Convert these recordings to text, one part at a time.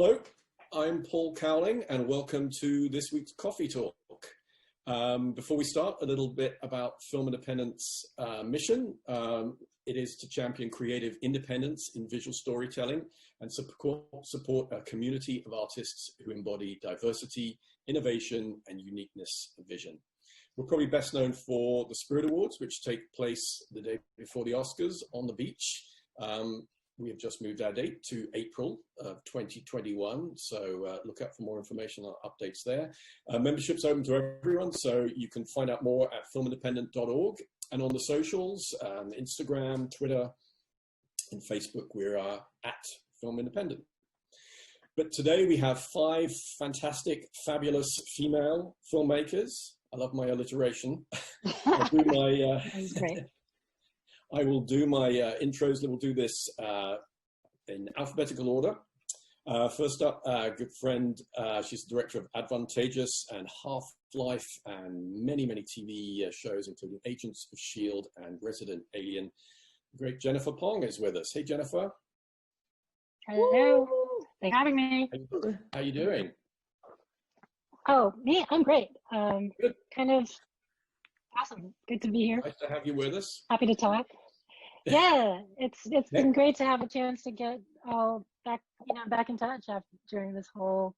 Hello, I'm Paul Cowling, and welcome to this week's Coffee Talk. Before we start, a little bit about Film Independent's mission. It is to champion creative independence in visual storytelling and support a community of artists who embody diversity, innovation, and uniqueness of vision. We're probably best known for the Spirit Awards, which take place the day before the Oscars on the beach. We have just moved our date to April of 2021, so look out for more information on updates there. Membership's open to everyone, so you can find out more at filmindependent.org, and on the socials, Instagram, Twitter, and Facebook, we're at Film Independent. But today we have 5 fantastic, fabulous female filmmakers. I love my alliteration. I'll do my, I will do my intros, and we'll do this in alphabetical order. First up, good friend, she's the director of Advantageous and Half-Life and many, many TV shows, including Agents of S.H.I.E.L.D. and Resident Alien. Great Jennifer Phang is with us. Hey, Jennifer. Hello. Thanks for having me. How you doing? Oh, me? I'm great. Good. Kind of awesome. Good to be here. Nice to have you with us. Happy to talk. Yeah, it's been great to have a chance to get all back in touch during this whole,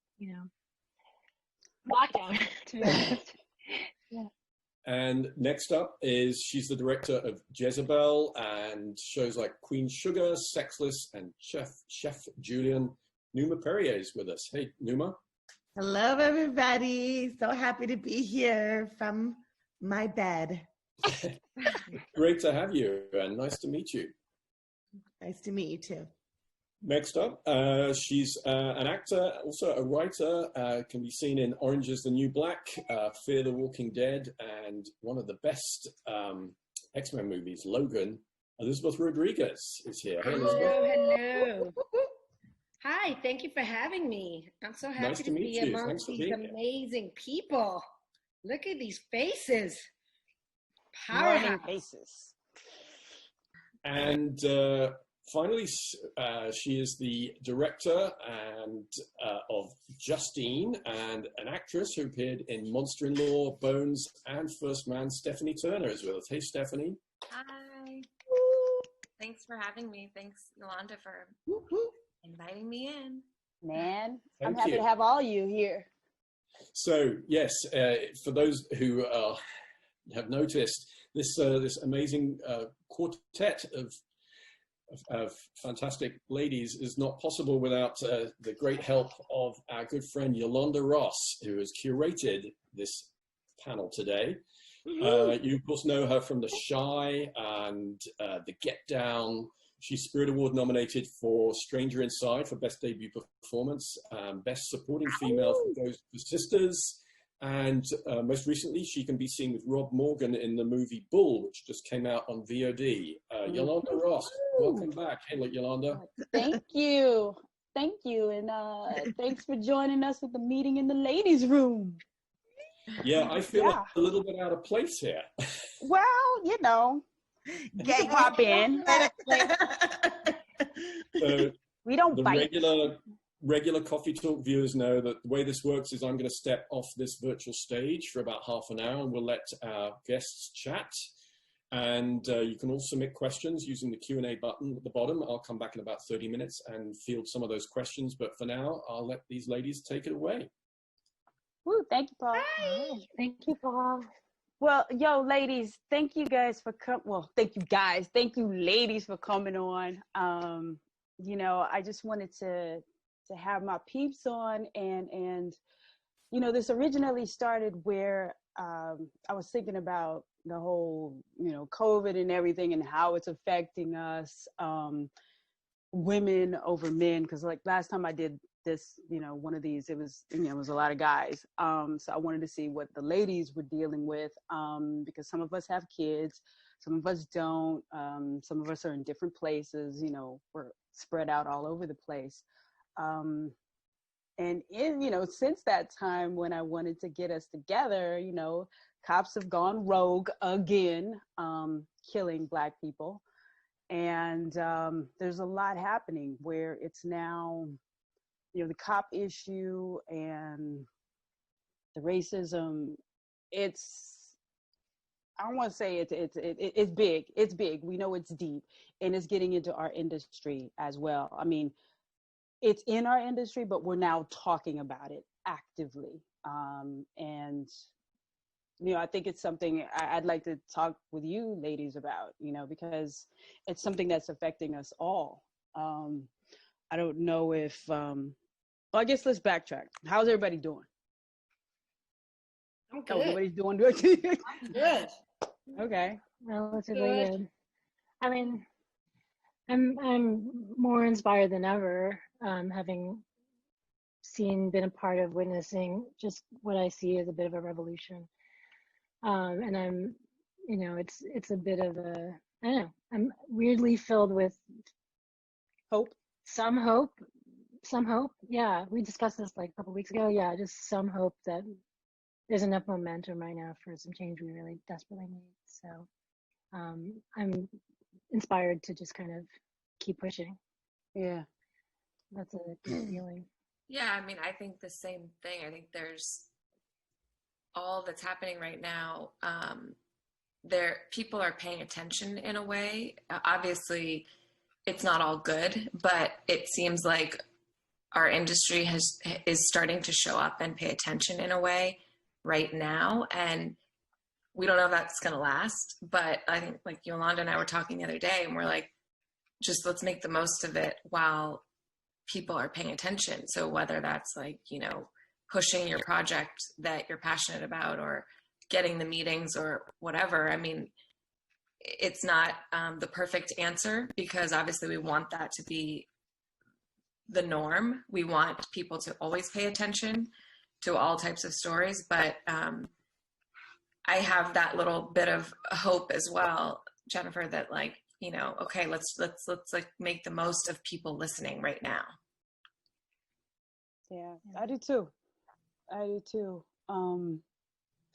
lockdown, to be honest. Yeah. And next up is, she's the director of Jezebel and shows like Queen Sugar, Sexless, and Chef Julian. Numa Perrier is with us. Hey, Numa. Hello, everybody. So happy to be here from my bed. Great to have you, and nice to meet you. Nice to meet you, too. Next up, she's an actor, also a writer, can be seen in Orange is the New Black, Fear the Walking Dead, and one of the best X-Men movies, Logan. Elizabeth Rodriguez is here. Hey, Elizabeth. Hello. Hi, thank you for having me. I'm so happy Nice to to meet be you. among Thanks for these being here. amazing people. Look at these faces. Morning Powerhouse. faces. And finally, she is the director and of Justine, and an actress who appeared in Monster-in-Law, Bones, and First Man. Stephanie Turner is with us. Hey, Stephanie. Hi. Thanks for having me. Thanks, Yolanda, for inviting me in. Man, Thank I'm happy you. to have all you here. So yes, for those who have noticed, this amazing quartet of fantastic ladies is not possible without the great help of our good friend Yolonda Ross, who has curated this panel today. You of course know her from The Shy and The Get Down. She's Spirit Award nominated for Stranger Inside for Best Debut Performance, Best Supporting Female for Ghost Sisters, and most recently she can be seen with Rob Morgan in the movie Bull, which just came out on VOD. Yolonda Ross, welcome back. Hey, look, Yolanda. Thank you. Thank you. And thanks for joining us at the meeting in the ladies' room. Yeah, I feel a little bit out of place here. Well, Gang pop in. So We don't the bite. regular Coffee Talk viewers know that the way this works is I'm going to step off this virtual stage for about half an hour, and we'll let our guests chat. And you can all submit questions using the Q&A button at the bottom. I'll come back in about 30 minutes and field some of those questions. But for now, I'll let these ladies take it away. Woo, thank you, Paul. Thank you, Paul. Well, ladies, thank you guys for thank you guys. Thank you, ladies, for coming on. I just wanted to have my peeps on, and this originally started where I was thinking about the whole, COVID and everything and how it's affecting us, women over men. Because like last time I did this, one of these, it was a lot of guys. So I wanted to see what the ladies were dealing with, because some of us have kids, some of us don't, some of us are in different places, we're spread out all over the place. And since that time when I wanted to get us together, cops have gone rogue again, killing Black people. And there's a lot happening where it's now, the cop issue and the racism, I don't want to say it's big. It's big. We know it's deep, and it's getting into our industry as well. I mean, it's in our industry, but we're now talking about it actively. And I think it's something I'd like to talk with you ladies about, because it's something that's affecting us all. I don't know if, well, I guess let's backtrack. How's everybody doing? I'm Oh, good. everybody's doing good. I'm good. Okay. Relatively Good. good. I mean, I'm more inspired than ever, having been a part of witnessing just what I see as a bit of a revolution. And I'm, it's a bit of a, I don't know, I'm weirdly filled with Hope. some hope. Yeah, we discussed this like a couple weeks ago. Yeah, just some hope that there's enough momentum right now for some change we really desperately need. So I'm inspired to just kind of keep pushing. Yeah. That's a good feeling. Yeah, I mean, I think the same thing. I think there's all that's happening right now. People are paying attention in a way. Obviously, it's not all good, but it seems like our industry is starting to show up and pay attention in a way right now. And we don't know if that's going to last, but I think like Yolanda and I were talking the other day, and we're like, just let's make the most of it while people are paying attention. So whether that's like, pushing your project that you're passionate about or getting the meetings or whatever. I mean, it's not the perfect answer, because obviously we want that to be the norm. We want people to always pay attention to all types of stories, but I have that little bit of hope as well, Jennifer, that like, okay, let's like make the most of people listening right now. Yeah, I do too.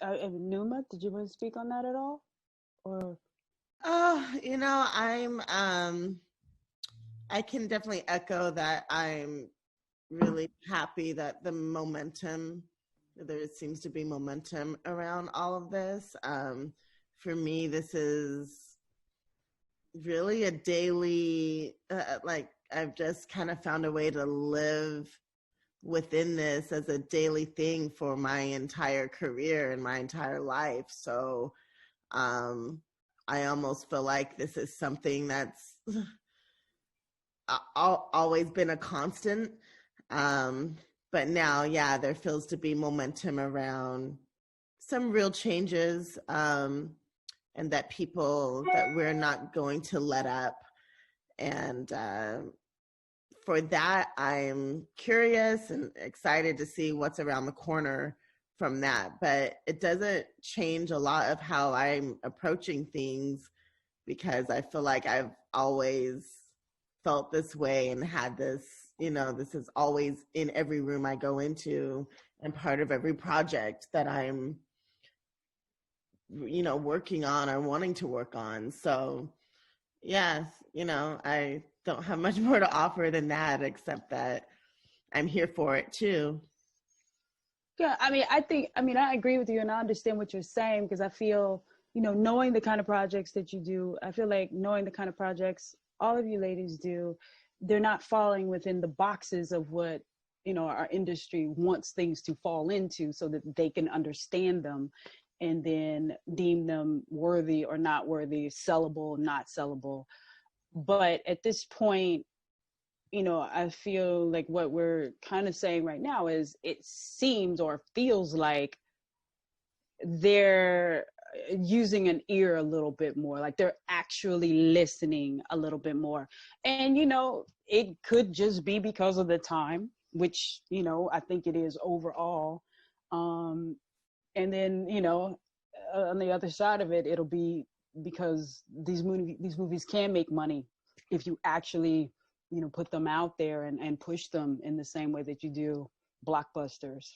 Numa, did you want to speak on that at all? Or I can definitely echo that. I'm really happy that there seems to be momentum around all of this. For me, this is really a daily, I've just kind of found a way to live within this as a daily thing for my entire career and my entire life. So I almost feel like this is something that's always been a constant. But now, yeah, there feels to be momentum around some real changes, and that we're not going to let up. And for that, I'm curious and excited to see what's around the corner from that. But it doesn't change a lot of how I'm approaching things, because I feel like I've always felt this way and had this, this is always in every room I go into and part of every project that I'm, working on or wanting to work on. So yes, I don't have much more to offer than that, except that I'm here for it too. yeah, I agree with you, and I understand what you're saying, because I feel, knowing the kind of projects that you do, I feel like knowing the kind of projects all of you ladies do, they're not falling within the boxes of what, our industry wants things to fall into, so that they can understand them and then deem them worthy or not worthy, sellable, not sellable. But at this point, I feel like what we're kind of saying right now is it seems or feels like they're using an ear a little bit more, like they're actually listening a little bit more. And, it could just be because of the time, which, I think it is overall. And then, on the other side of it, it'll be because these movies can make money if you actually, put them out there and push them in the same way that you do blockbusters.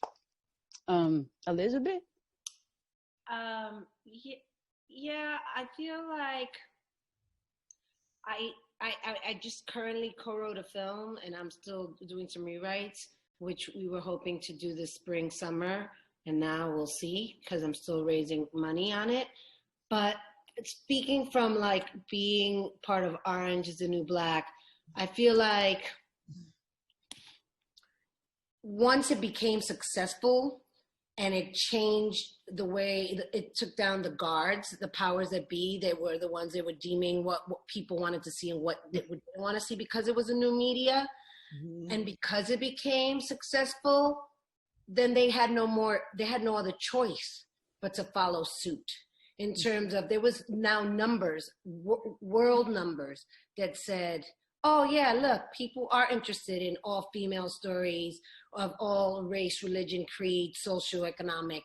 Elizabeth? Yeah, I feel like I just currently co-wrote a film, and I'm still doing some rewrites. which we were hoping to do this spring, summer, and now we'll see because I'm still raising money on it. But speaking from like being part of Orange is the New Black, I feel like once it became successful and it changed the way it took down the guards, the powers that be, they were the ones that were deeming what people wanted to see and what they didn't want to see because it was a new media. Mm-hmm. And because it became successful, then they had no other choice but to follow suit. In terms of, there was now numbers, world numbers that said, oh yeah, look, people are interested in all female stories of all race, religion, creed, socioeconomic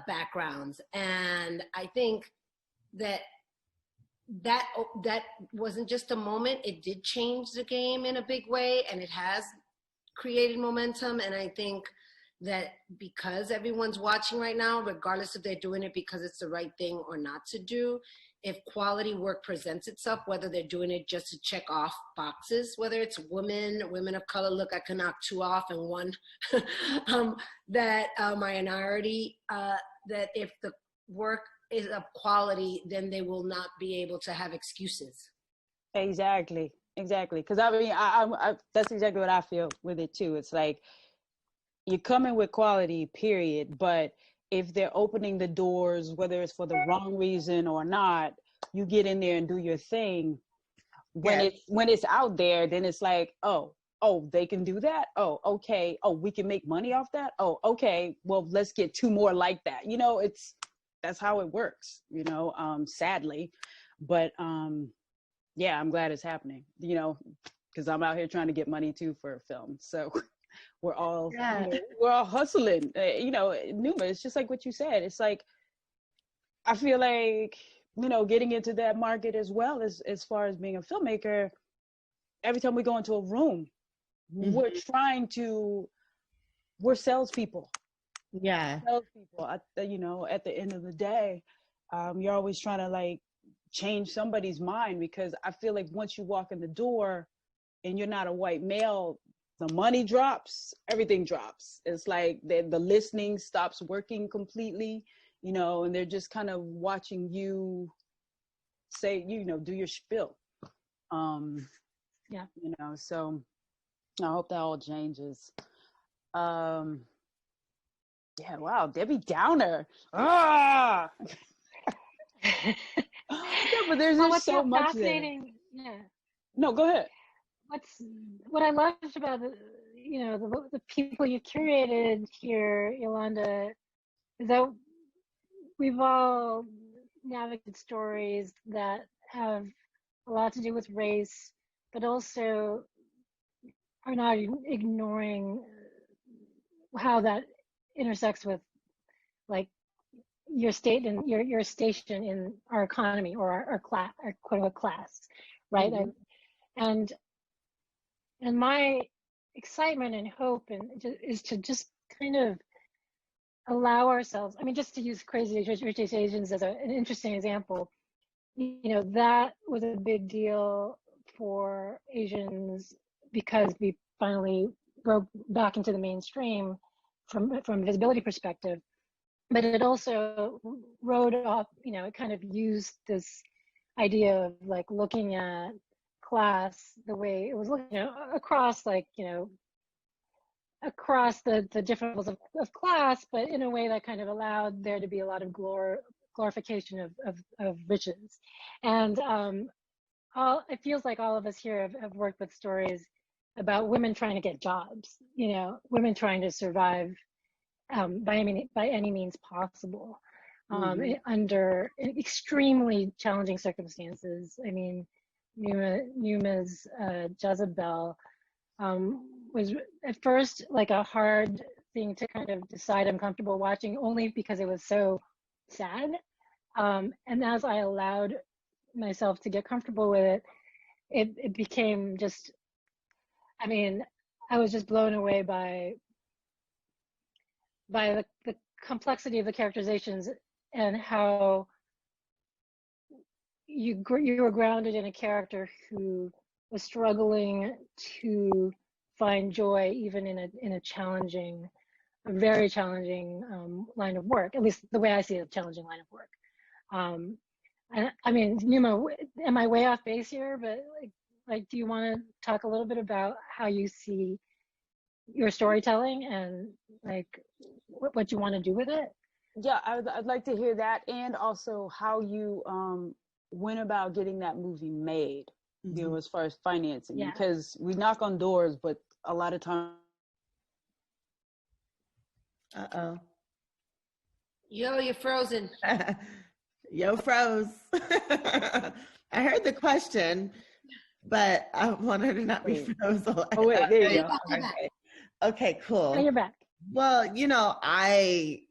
backgrounds. And I think that wasn't just a moment. It did change the game in a big way, and it has created momentum. And I think that because everyone's watching right now, regardless if they're doing it because it's the right thing or not to do, if quality work presents itself, whether they're doing it just to check off boxes, whether it's women of color, look, I can knock 2 off and 1, that minority, that if the work is of quality, then they will not be able to have excuses. Exactly. Because I mean, I that's exactly what I feel with it too. It's like, you're coming with quality, period. But if they're opening the doors, whether it's for the wrong reason or not, you get in there and do your thing. When it's out there, then it's like, oh, they can do that. Oh, okay. Oh, we can make money off that. Oh, okay. Well, let's get 2 more like that. That's how it works, sadly. But yeah, I'm glad it's happening, because I'm out here trying to get money too for a film. So we're all hustling. Numa, it's just like what you said. It's like, I feel like, getting into that market as well as far as being a filmmaker, every time we go into a room, mm-hmm. we're salespeople. Yeah. Salespeople. At the end of the day, you're always trying to like change somebody's mind, because I feel like once you walk in the door and you're not a white male, the money drops, everything drops. It's like the listening stops working completely, and they're just kind of watching you say, do your spiel. Yeah. So I hope that all changes. Yeah, wow, Debbie Downer. Ah! Yeah, but there's just so much there. Yeah. No, go ahead. What I loved about the people you curated here, Yolanda, is that we've all navigated stories that have a lot to do with race, but also are not ignoring how that intersects with like your state and your station in our economy or our class, our quote unquote class, right? Mm-hmm. And my excitement and hope is to just kind of allow ourselves, I mean, just to use Crazy Rich Asians as an interesting example, that was a big deal for Asians because we finally broke back into the mainstream from a visibility perspective. But it also rode off, it kind of used this idea of like looking at class the way it was looking across across the different levels of class, but in a way that kind of allowed there to be a lot of glorification of riches. And it feels like all of us here have worked with stories about women trying to get jobs, women trying to survive by any means possible, under extremely challenging circumstances. I mean, Numa's Jezebel was at first like a hard thing to kind of decide I'm comfortable watching, only because it was so sad. And as I allowed myself to get comfortable with it, it became just, I mean, I was just blown away by the complexity of the characterizations and how you were grounded in a character who was struggling to find joy even in a challenging, a very challenging line of work. At least the way I see a challenging line of work. And I mean, Numa, am I way off base here? But like, do you want to talk a little bit about how you see your storytelling and like what you want to do with it? Yeah, I'd like to hear that, and also how you went about getting that movie made. You know, as far as financing, because we knock on doors, but a lot of times. Yo, you're frozen. Yo, froze. I heard the question, but I want her to not be frozen. Oh wait, there you go. Okay, cool. Oh, you're back. Well, you know, I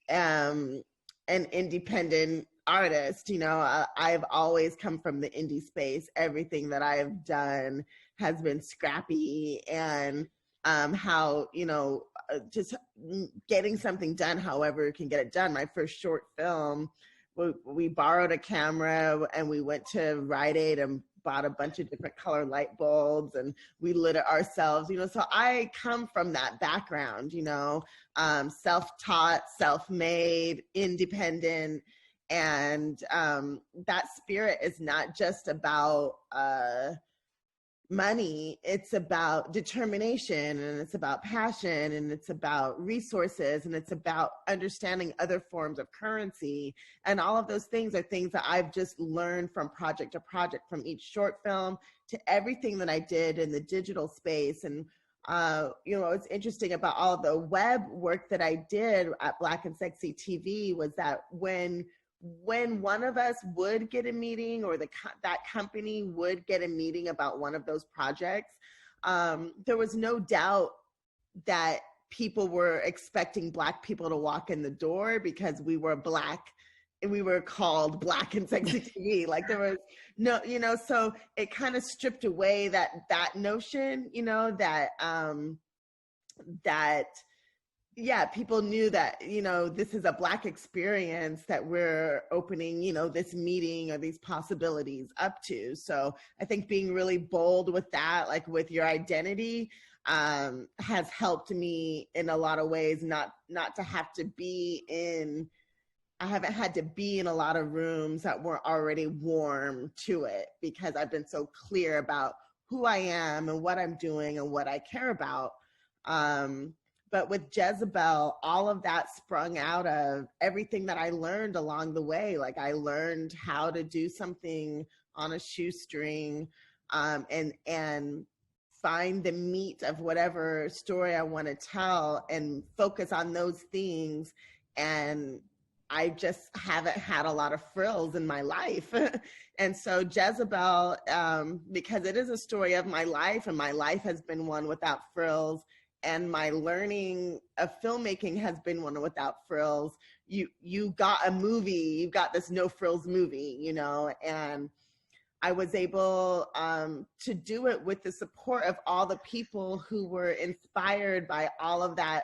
am an independent artist. You know, I've always come from the indie space. Everything that I've done has been scrappy, and how, you know, just getting something done however you can get it done. My first short film, we borrowed a camera and we went to Rite Aid and bought a bunch of different color light bulbs and we lit it ourselves, you know. So I come from that background, you know, self-taught, self-made, independent. And that spirit is not just about money, it's about determination, and it's about passion, and it's about resources, and it's about understanding other forms of currency. And all of those things are things that I've just learned from project to project, from each short film to everything that I did in the digital space. And you know, what's interesting about all the web work that I did at Black and Sexy TV was that when one of us would get a meeting, or that company would get a meeting about one of those projects, there was no doubt that people were expecting Black people to walk in the door because we were Black and we were called Black and Sexy TV. Like there was no, you know, so it kind of stripped away that notion, you know, that yeah, people knew that, you know, this is a Black experience that we're opening, you know, this meeting or these possibilities up to. So I think being really bold with that, like with your identity, has helped me in a lot of ways, not to have to be in, I haven't had to be in a lot of rooms that were already warm to it, because I've been so clear about who I am and what I'm doing and what I care about. But with Jezebel, all of that sprung out of everything that I learned along the way. Like I learned how to do something on a shoestring, and find the meat of whatever story I want to tell and focus on those things. And I just haven't had a lot of frills in my life. And so Jezebel, because it is a story of my life, and my life has been one without frills, and my learning of filmmaking has been one without frills. You got a movie, you got this no frills movie, you know, and I was able to do it with the support of all the people who were inspired by all of that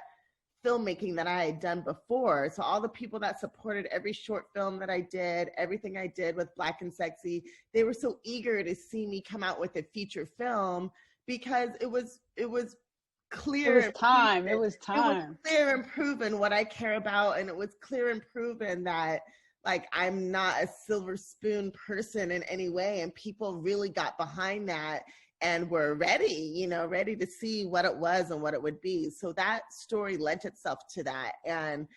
filmmaking that I had done before. So all the people that supported every short film that I did, everything I did with Black and Sexy, they were so eager to see me come out with a feature film, because it was clear. It was time. It was clear and proven what I care about. And it was clear and proven that, like, I'm not a silver spoon person in any way. And people really got behind that and were ready, you know, ready to see what it was and what it would be. So that story lent itself to that. And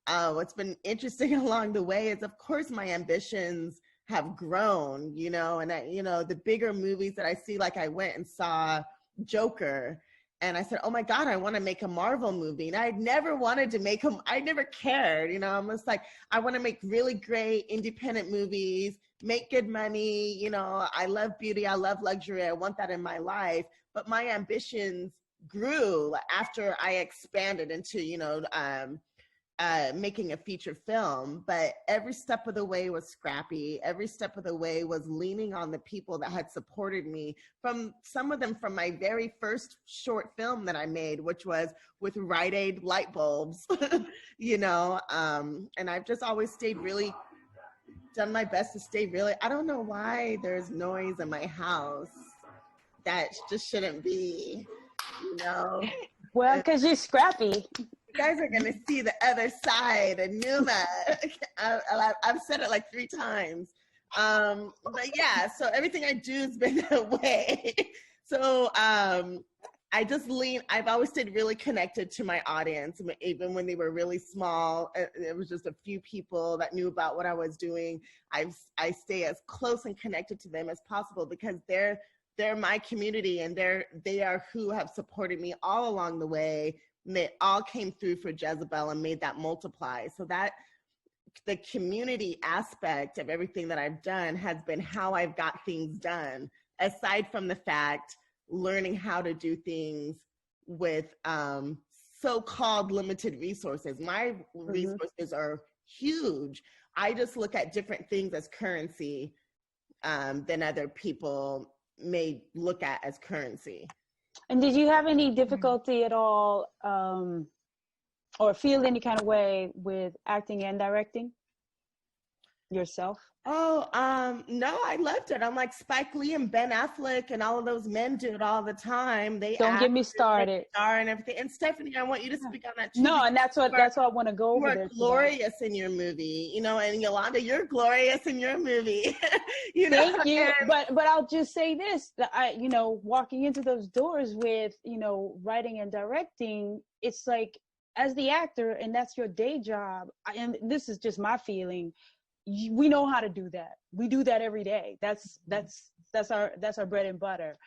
what's been interesting along the way is, of course, my ambitions have grown, you know, and you know, the bigger movies that I see, like I went and saw Joker, and I said, oh my God, I want to make a Marvel movie. And I'd never wanted to make them. I never cared. You know, I'm just like, I want to make really great independent movies, make good money. You know, I love beauty. I love luxury. I want that in my life. But my ambitions grew after I expanded into, you know, making a feature film. But every step of the way was scrappy. Every step of the way was leaning on the people that had supported me, from some of them from my very first short film that I made, which was with Rite Aid light bulbs, you know, and I've just always done my best to stay really, I don't know why there's noise in my house that just shouldn't be. you know. Well, because you're scrappy. You guys are gonna see the other side of Numa. I've said it like 3 times. But yeah, so everything I do has been that way. So I've always stayed really connected to my audience, even when they were really small. It was just a few people that knew about what I was doing. I stay as close and connected to them as possible because they're my community, and they are who have supported me all along the way. And they all came through for Jezebel and made that multiply. So that the community aspect of everything that I've done has been how I've got things done, aside from the fact learning how to do things with so-called limited resources. My resources are huge. I just look at different things as currency than other people may look at as currency. And did you have any difficulty at all or feel any kind of way with acting and directing yourself? Oh, no, I loved it. I'm like Spike Lee and Ben Affleck and all of those men do it all the time. They don't get me started. Star and everything. And Stephanie, I want you to speak on that too. No, and that's what I want to go over. You are glorious in your movie, you know, and Yolanda, you're glorious in your movie. You know? Thank you. But I'll just say this, that walking into those doors with, writing and directing, it's like, as the actor, and that's your day job, and this is just my feeling, we know how to do that. We do that every day. That's our bread and butter.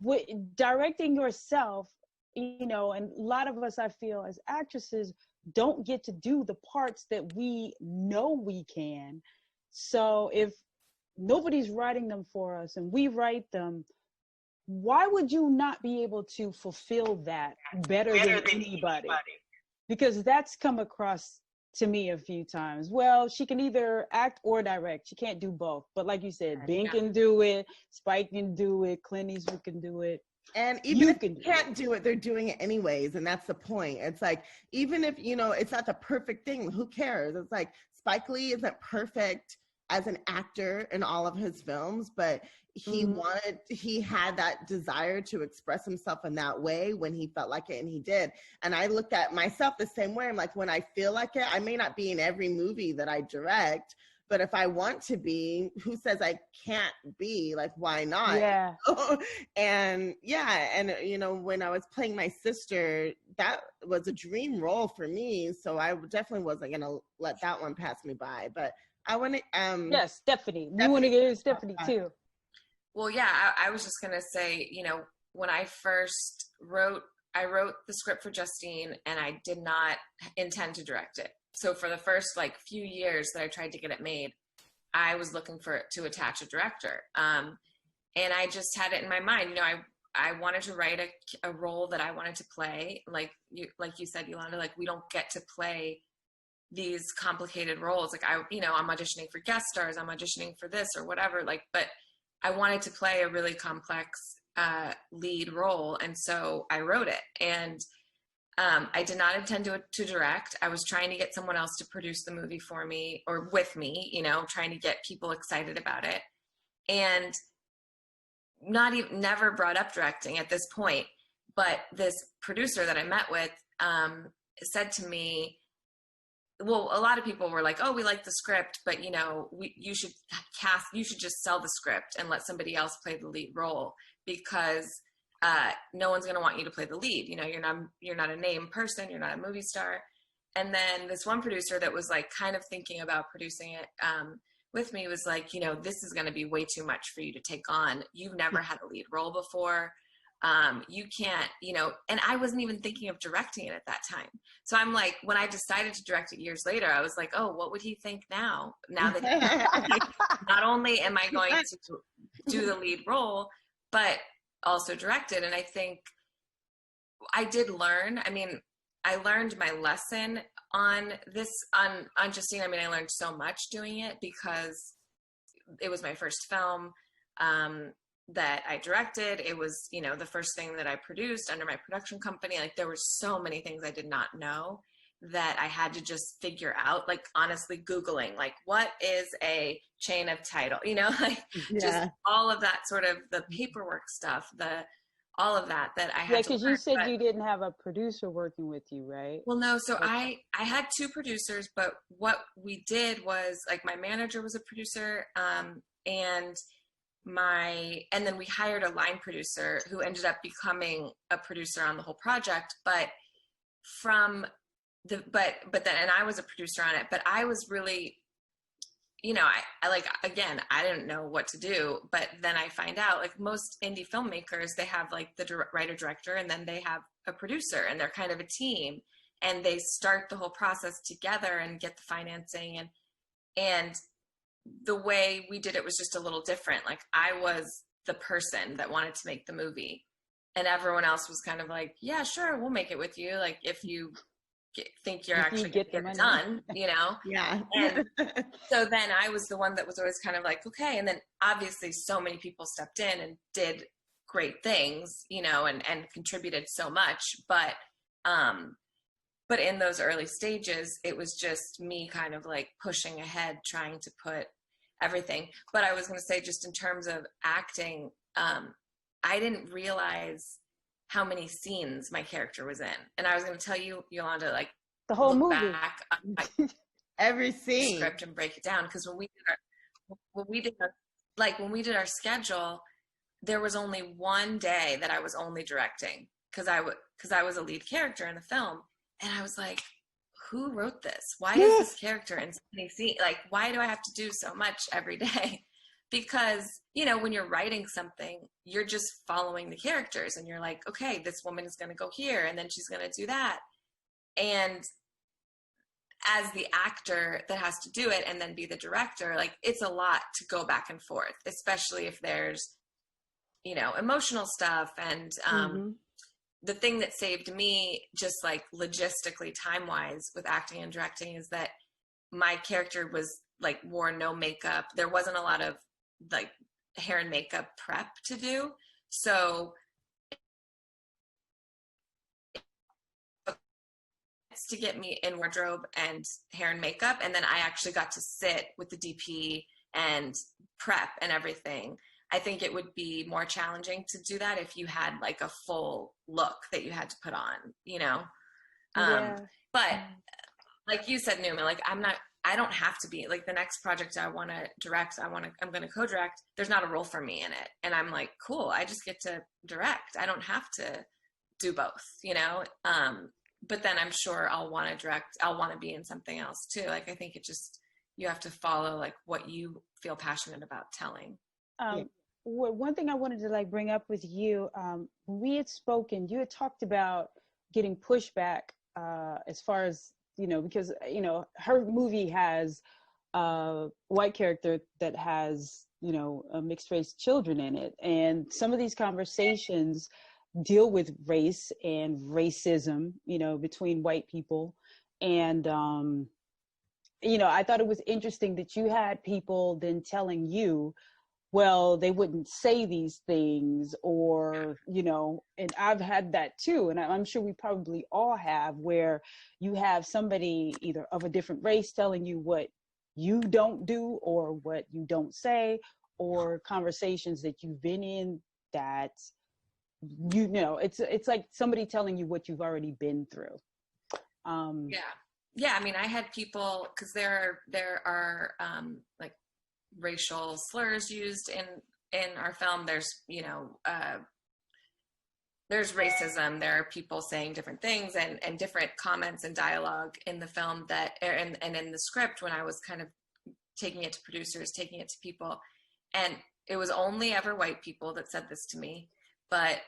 With directing yourself, and a lot of us, I feel, as actresses, don't get to do the parts that we know we can. So if nobody's writing them for us and we write them, why would you not be able to fulfill that better than anybody? Because that's come across to me a few times. Well, she can either act or direct. She can't do both. But like you said, Bing can do it, Spike can do it, Clint Eastwood can do it. And even if you can't do it, they're doing it anyways. And that's the point. It's like, even if, it's not the perfect thing, who cares? It's like, Spike Lee isn't perfect as an actor in all of his films, but he had that desire to express himself in that way when he felt like it, and he did. And I look at myself the same way. I'm like, when I feel like it, I may not be in every movie that I direct, but if I want to be, who says I can't be? Like, why not? Yeah. And when I was playing my sister, that was a dream role for me. So I definitely wasn't gonna let that one pass me by. But I want to yes, Stephanie. We want to get Stephanie too. Well, yeah, I was just gonna say, when I first wrote the script for Justine, and I did not intend to direct it. So for the first few years that I tried to get it made, I was looking to attach a director. And I just had it in my mind, I wanted to write a role that I wanted to play. Like you said, Yolanda, we don't get to play these complicated roles. I'm auditioning for guest stars, I'm auditioning for this or whatever, but I wanted to play a really complex lead role. And so I wrote it, and I did not intend to direct. I was trying to get someone else to produce the movie for me or with me, trying to get people excited about it, and never brought up directing at this point. But this producer that I met with said to me, well, a lot of people were like, oh, we like the script, but you should just sell the script and let somebody else play the lead role, because no one's going to want you to play the lead. You're not a named person. You're not a movie star. And then this one producer that was kind of thinking about producing it with me was like, this is going to be way too much for you to take on. You've never had a lead role before. You can't, and I wasn't even thinking of directing it at that time. So I'm like, when I decided to direct it years later, I was like, oh, what would he think now that not only am I going to do the lead role, but also direct it. And I think I did learn. I learned my lesson on Justine. I learned so much doing it because it was my first film that I directed. It was, the first thing that I produced under my production company. There were so many things I did not know that I had to just figure out, honestly Googling, what is a chain of title, just all of that sort of the paperwork stuff, all of that I had Yeah, to because learn. you said But, you didn't have a producer working with you, right? well, no, so I had two producers, but what we did was, like, my manager was a producer, and then we hired a line producer who ended up becoming a producer on the whole project. But then I was a producer on it, but I was really, I like, again, I didn't know what to do, but then I find out, like, most indie filmmakers, they have like the writer director, and then they have a producer, and they're kind of a team, and they start the whole process together and get the financing, and the way we did it was just a little different. Like, I was the person that wanted to make the movie, and everyone else was kind of like, yeah, sure, we'll make it with you. Like, if you think you're actually get getting the it money. done, Yeah. And so then I was the one that was always kind of like, okay. And then obviously so many people stepped in and did great things, and contributed so much. But in those early stages, it was just me kind of like pushing ahead, trying to put everything. But I was going to say, just in terms of acting, I didn't realize how many scenes my character was in. And I was going to tell you, Yolanda, like, The whole look movie. back Every scene. script and break it down, because when we did our schedule, there was only one day that I was only directing, because I was a lead character in the film, and I was like, who wrote this? Why is this character in so many scenes? Like, why do I have to do so much every day? Because, when you're writing something, you're just following the characters, and you're like, okay, this woman is going to go here, and then she's going to do that. And as the actor that has to do it and then be the director, like, it's a lot to go back and forth, especially if there's, emotional stuff. And the thing that saved me, just like logistically, time-wise, with acting and directing, is that my character was like, wore no makeup. There wasn't a lot of like hair and makeup prep to do. So to get me in wardrobe and hair and makeup, and then I actually got to sit with the DP and prep and everything. I think it would be more challenging to do that if you had like a full look that you had to put on, Yeah. But like you said, Numa, like, I don't have to be like, the next project I want to direct, I'm going to co-direct. There's not a role for me in it. And I'm like, cool, I just get to direct. I don't have to do both, but then I'm sure I'll want to direct. I'll want to be in something else too. Like, I think you have to follow like what you feel passionate about telling. One thing I wanted to like bring up with you, when we had spoken, you had talked about getting pushback as far as, because, her movie has a white character that has, mixed race children in it. And some of these conversations deal with race and racism, between white people. And, I thought it was interesting that you had people then telling you, well, they wouldn't say these things, or, and I've had that too. And I'm sure we probably all have, where you have somebody either of a different race telling you what you don't do or what you don't say, or conversations that you've been in that, it's like somebody telling you what you've already been through. Yeah. I mean, I had people, because there are like racial slurs used in our film. There's there's racism. There are people saying different things and different comments and dialogue in the film that, and in the script, when I was kind of taking it to producers, taking it to people, and it was only ever white people that said this to me. But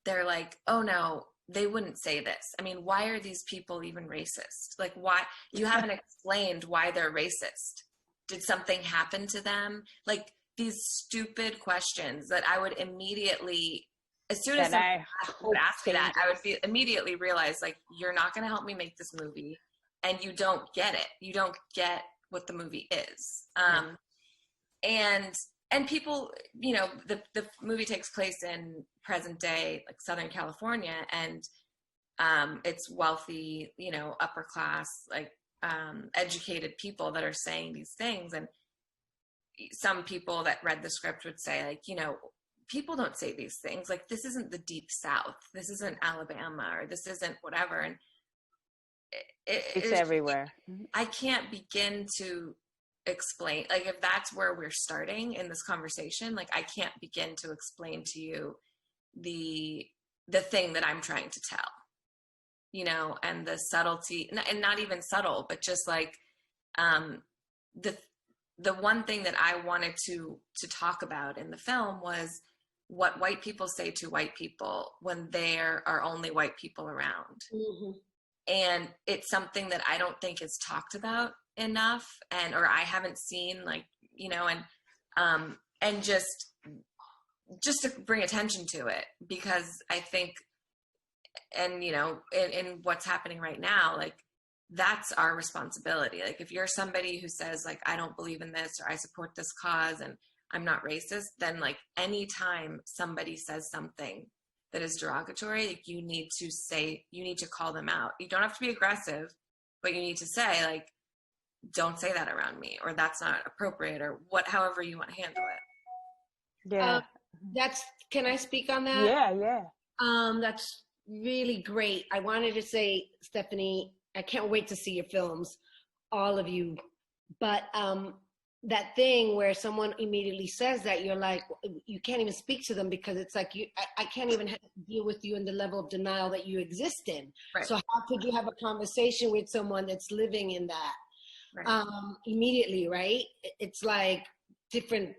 they're like, oh no, they wouldn't say this. I mean, why are these people even racist? Like, why? You haven't explained why they're racist. Did something happen to them? Like, these stupid questions that I would immediately, as soon as I would ask me that, I would immediately realize, like, you're not going to help me make this movie, and you don't get it. You don't get what the movie is. And people, the movie takes place in present day, like Southern California, and it's wealthy, upper class, like educated people that are saying these things. And some people that read the script would say, like, people don't say these things. Like, this isn't the Deep South. This isn't Alabama, or this isn't whatever. And it's everywhere. I can't begin to explain, like, if that's where we're starting in this conversation, like, I can't begin to explain to you the thing that I'm trying to tell, you know, and the subtlety, and not even subtle, but just like the one thing that I wanted to talk about in the film was what white people say to white people when there are only white people around. Mm-hmm. And it's something that I don't think is talked about enough, or I haven't seen, like, you know, and just to bring attention to it, because I think, and, you know, in what's happening right now, like, that's our responsibility. Like, if you're somebody who says, like, I don't believe in this, or I support this cause and I'm not racist, then, like, anytime somebody says something that is derogatory, like, you need to call them out. You don't have to be aggressive, but you need to say, like, don't say that around me, or that's not appropriate, or however you want to handle it. Yeah. Can I speak on that? Yeah. That's really great. I wanted to say, Stephanie, I can't wait to see your films, all of you. But that thing where someone immediately says that, you're like, you can't even speak to them, because it's like, I can't even deal with you in the level of denial that you exist in. Right. So how could you have a conversation with someone that's living in that? Right. Immediately, right? It's like different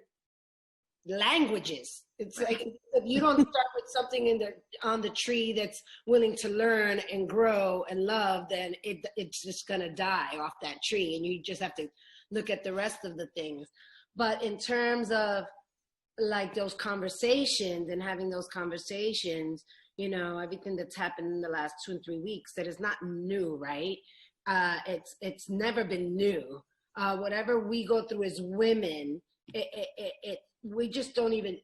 languages. It's like, if you don't start with something on the tree that's willing to learn and grow and love, then it's just gonna die off that tree, and you just have to look at the rest of the things. But in terms of, like, those conversations and having those conversations, you know, everything that's happened in the last 2 and 3 weeks, that is not new, right? It's never been new. Whatever we go through as women, we just don't even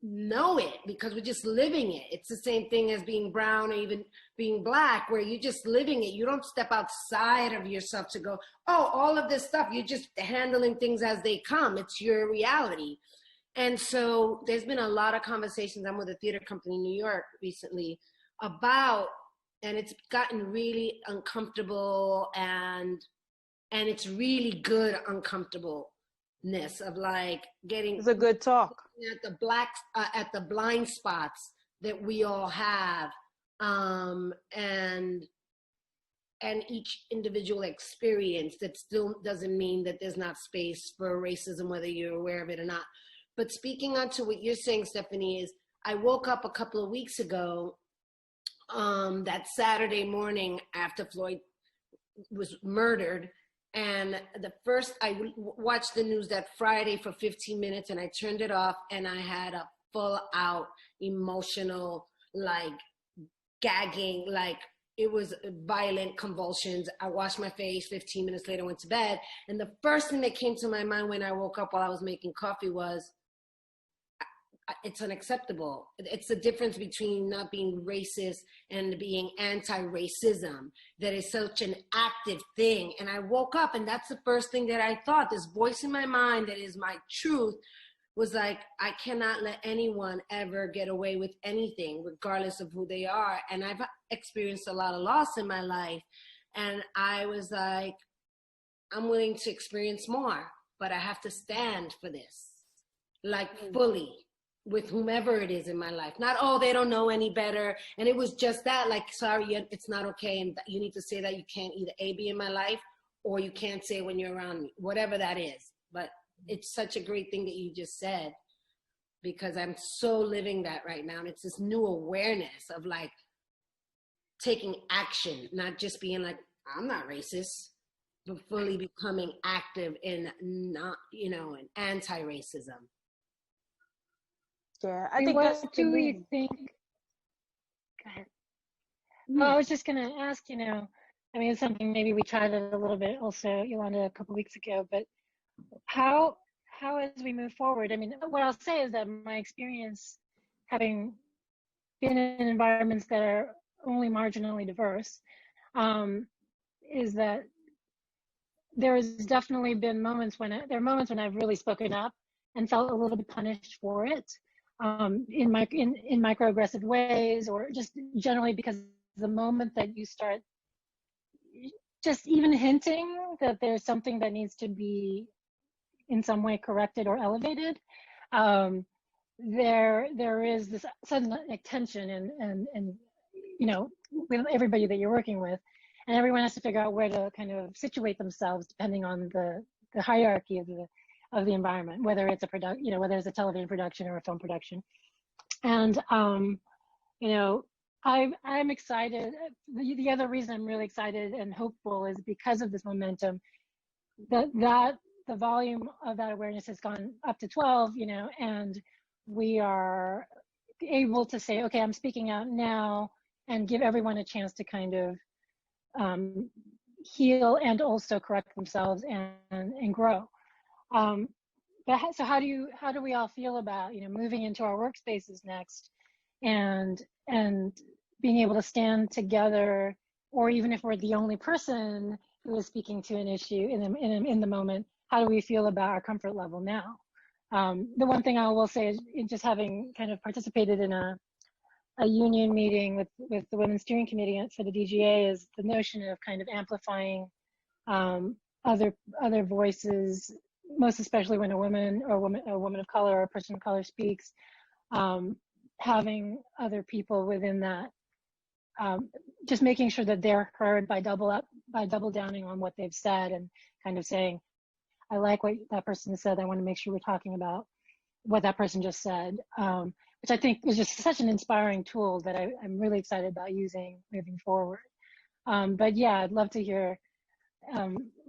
know it, because we're just living it. It's the same thing as being brown or even being black, where you're just living it. You don't step outside of yourself to go, oh, all of this stuff. You're just handling things as they come. It's your reality. And so there's been a lot of conversations. I'm with a theater company in New York recently about, and it's gotten really uncomfortable, and it's really good uncomfortableness of, like, getting, It's a good talk at the blind spots that we all have, and each individual experience. That still doesn't mean that there's not space for racism, whether you're aware of it or not. But speaking on to what you're saying, Stephanie, is I woke up a couple of weeks ago, that Saturday morning after Floyd was murdered, and I watched the news that Friday for 15 minutes, and I turned it off, and I had a full out emotional, like, gagging, like, it was violent convulsions. I washed my face, 15 minutes later went to bed, and the first thing that came to my mind when I woke up while I was making coffee was, it's unacceptable. It's the difference between not being racist and being anti-racism. That is such an active thing. And I woke up, and that's the first thing that I thought. This voice in my mind that is my truth was like, I cannot let anyone ever get away with anything, regardless of who they are. And I've experienced a lot of loss in my life. And I was like, I'm willing to experience more, but I have to stand for this, like, fully, with whomever it is in my life. Not, oh, they don't know any better. And it was just that, like, sorry, it's not okay. And you need to say that you can't either A, be in my life, or you can't say when you're around me, whatever that is. But it's such a great thing that you just said, because I'm so living that right now. And it's this new awareness of, like, taking action, not just being like, I'm not racist, but fully becoming active in not, you know, in anti-racism. Yeah, I think that's what do we think? Go ahead. Well, I was just going to ask, you know, I mean, it's something maybe we tried it a little bit also, Yolanda, a couple of weeks ago, but how as we move forward, I mean, what I'll say is that my experience, having been in environments that are only marginally diverse, is that there has definitely been moments when I've really spoken up and felt a little bit punished for it. in microaggressive ways, or just generally, because the moment that you start just even hinting that there's something that needs to be in some way corrected or elevated, there is this sudden like tension and you know, with everybody that you're working with, and everyone has to figure out where to kind of situate themselves depending on the hierarchy of the environment, whether it's whether it's a television production or a film production. And you know, I'm excited. The other reason I'm really excited and hopeful is because of this momentum, that the volume of that awareness has gone up to 12, you know, and we are able to say, okay, I'm speaking out now, and give everyone a chance to kind of heal and also correct themselves and grow. So how do we all feel about, you know, moving into our workspaces next, and being able to stand together, or even if we're the only person who is speaking to an issue in the moment, how do we feel about our comfort level now? The one thing I will say is, just having kind of participated in a union meeting with the Women's Steering Committee for the DGA, is the notion of kind of amplifying other voices, most especially when a woman of color or a person of color speaks, having other people within that, just making sure that they're heard by double downing on what they've said, and kind of saying, I like what that person said, I want to make sure we're talking about what that person just said, which I think is just such an inspiring tool that I'm really excited about using moving forward. But yeah, I'd love to hear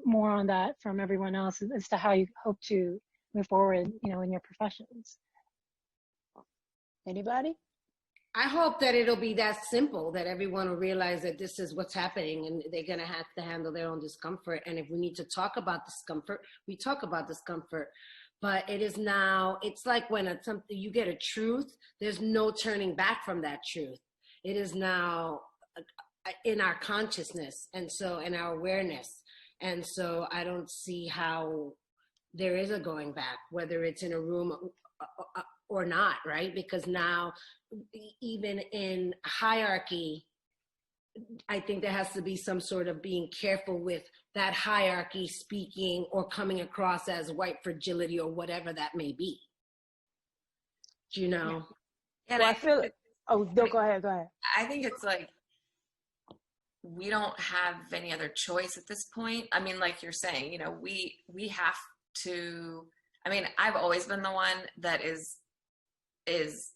more on that from everyone else as to how you hope to move forward, you know, in your professions. Anybody? I hope that it'll be that simple, that everyone will realize that this is what's happening, and they're going to have to handle their own discomfort. And if we need to talk about discomfort, we talk about discomfort. But it is now, it's like when you get a truth, there's no turning back from that truth. It is now in our consciousness, and so in our awareness. And so I don't see how there is a going back, whether it's in a room or not, right? Because now, even in hierarchy, I think there has to be some sort of being careful with that hierarchy speaking or coming across as white fragility or whatever that may be. Do you know? Yeah, well, I feel. Oh, no, go ahead. I think it's like, we don't have any other choice at this point. I mean, like you're saying, you know, we have to. I mean, I've always been the one that is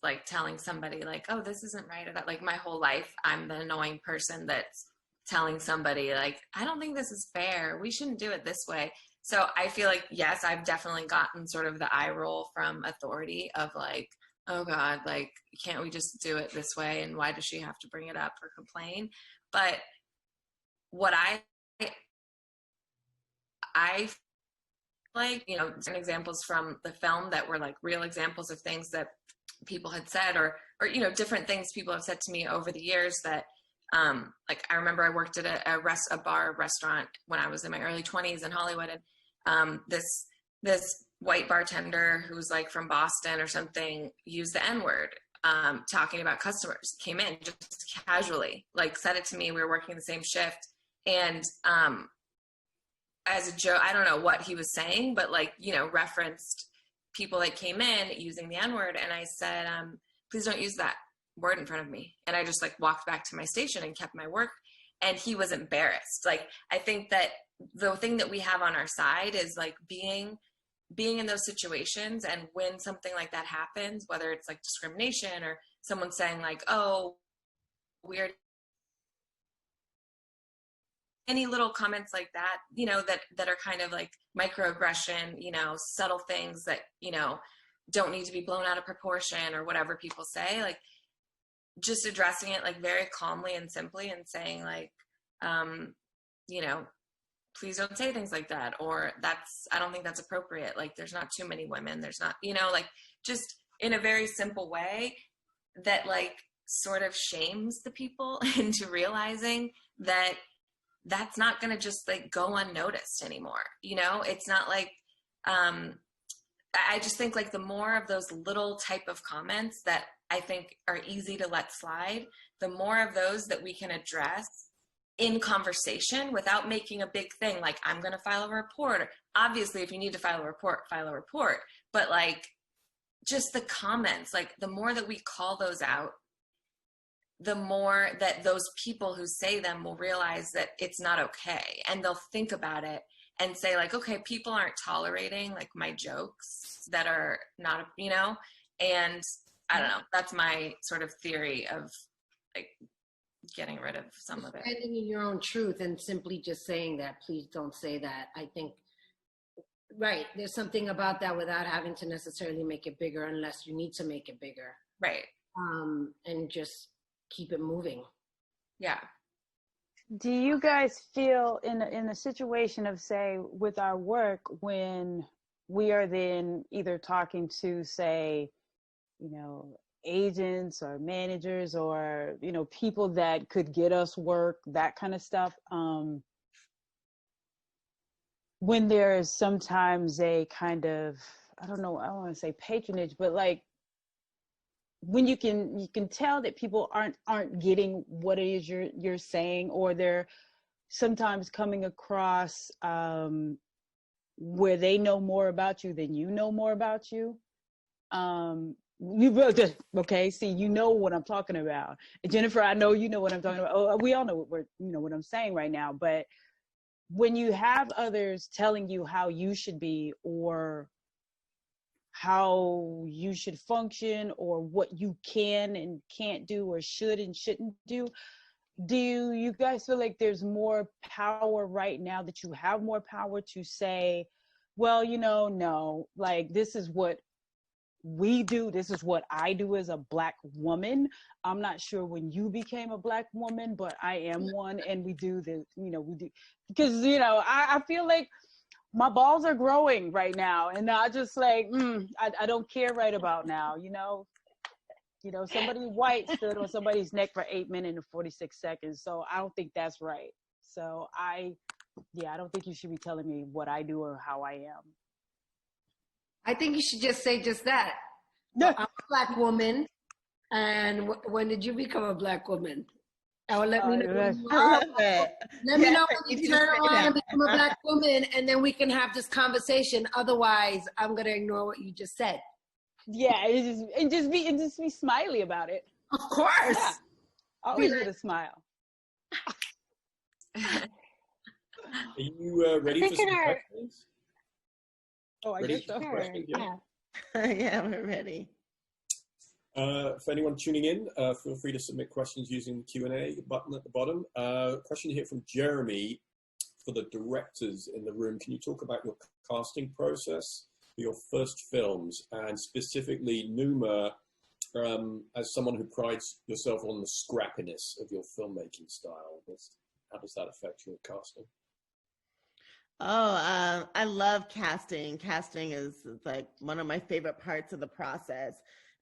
like telling somebody like, oh, this isn't right, or that. Like my whole life, I'm the annoying person that's telling somebody like, I don't think this is fair, we shouldn't do it this way. So I feel like, yes, I've definitely gotten sort of the eye roll from authority of like, oh God, like, can't we just do it this way? And why does she have to bring it up or complain? But what I like, you know, certain examples from the film that were like real examples of things that people had said, or you know, different things people have said to me over the years that like I remember I worked at a bar restaurant when I was in my early 20s in Hollywood, and this white bartender who's like from Boston or something used the N-word talking about customers, came in just casually, like said it to me. We were working the same shift, and as a joke, I don't know what he was saying, but like, you know, referenced people that came in using the N-word. And I said, please don't use that word in front of me. And I just like walked back to my station and kept my work. And he was embarrassed. Like, I think that the thing that we have on our side is like being in those situations. And when something like that happens, whether it's like discrimination or someone saying like, oh, weird, any little comments like that, you know, that are kind of like microaggression, you know, subtle things that, you know, don't need to be blown out of proportion or whatever people say, like just addressing it like very calmly and simply and saying like, you know, please don't say things like that, or I don't think that's appropriate. Like, there's not too many women. There's not, you know, like just in a very simple way that like sort of shames the people into realizing that that's not going to just like go unnoticed anymore. You know, it's not like, I just think like the more of those little type of comments that I think are easy to let slide, the more of those that we can address in conversation without making a big thing. Like, I'm going to file a report. Obviously, if you need to file a report, file a report. But like, just the comments, like the more that we call those out, the more that those people who say them will realize that it's not okay. And they'll think about it and say like, okay, people aren't tolerating like my jokes that are not, you know, and I don't know, that's my sort of theory of like getting rid of some of it. Standing in your own truth and simply just saying that, please don't say that. I think, right, there's something about that without having to necessarily make it bigger unless you need to make it bigger. Right. And just keep it moving. Yeah. Do you guys feel in a situation of, say, with our work, when we are then either talking to, say, you know, agents or managers or, you know, people that could get us work, that kind of stuff, when there is sometimes a kind of, I don't know, I don't want to say patronage, but like when you can tell that people aren't getting what it is you're saying, or they're sometimes coming across where they know more about you than you know more about you. You really just, okay, see, you know what I'm talking about. And Jennifer, I know you know what I'm talking about. Oh, we all know what I'm saying right now. But when you have others telling you how you should be, or how you should function, or what you can and can't do, or should and shouldn't do you guys feel like there's more power right now, that you have more power to say, well, you know, no, like, this is what we do, this is what I do as a Black woman. I'm not sure when you became a Black woman, but I am one, and we do this, you know, we do, because, you know, I feel like my balls are growing right now, and I just like, I don't care right about now, you know, somebody white stood on somebody's neck for 8 minutes and 46 seconds. So I don't think that's right. So I don't think you should be telling me what I do or how I am. I think you should just say just that. I'm a Black woman. And when did you become a Black woman? Or let me know. I love it. Let me know when you turn around and become a Black woman, and then we can have this conversation. Otherwise, I'm gonna ignore what you just said. Yeah, and just be smiley about it. Of course. Yeah. Always with a smile. Are you ready for some questions? Oh, I guess so. Sure. Yeah. Yeah, we're ready. For anyone tuning in, feel free to submit questions using the Q&A button at the bottom. Question here from Jeremy for the directors in the room. Can you talk about your casting process for your first films, and specifically Numa, as someone who prides yourself on the scrappiness of your filmmaking style? How does that affect your casting? Oh, I love casting. Casting is like one of my favorite parts of the process.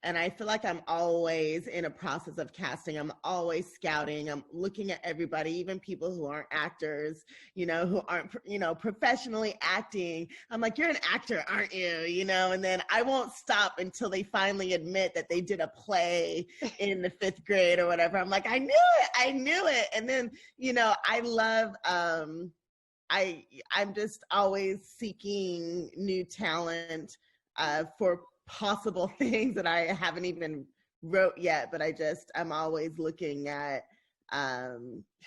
And I feel like I'm always in a process of casting. I'm always scouting. I'm looking at everybody, even people who aren't actors, you know, who aren't, you know, professionally acting. I'm like, you're an actor, aren't you? You know, and then I won't stop until they finally admit that they did a play in the 5th grade or whatever. I'm like, I knew it. And then, you know, I love, I'm just always seeking new talent for possible things that I haven't even wrote yet, but I'm always looking at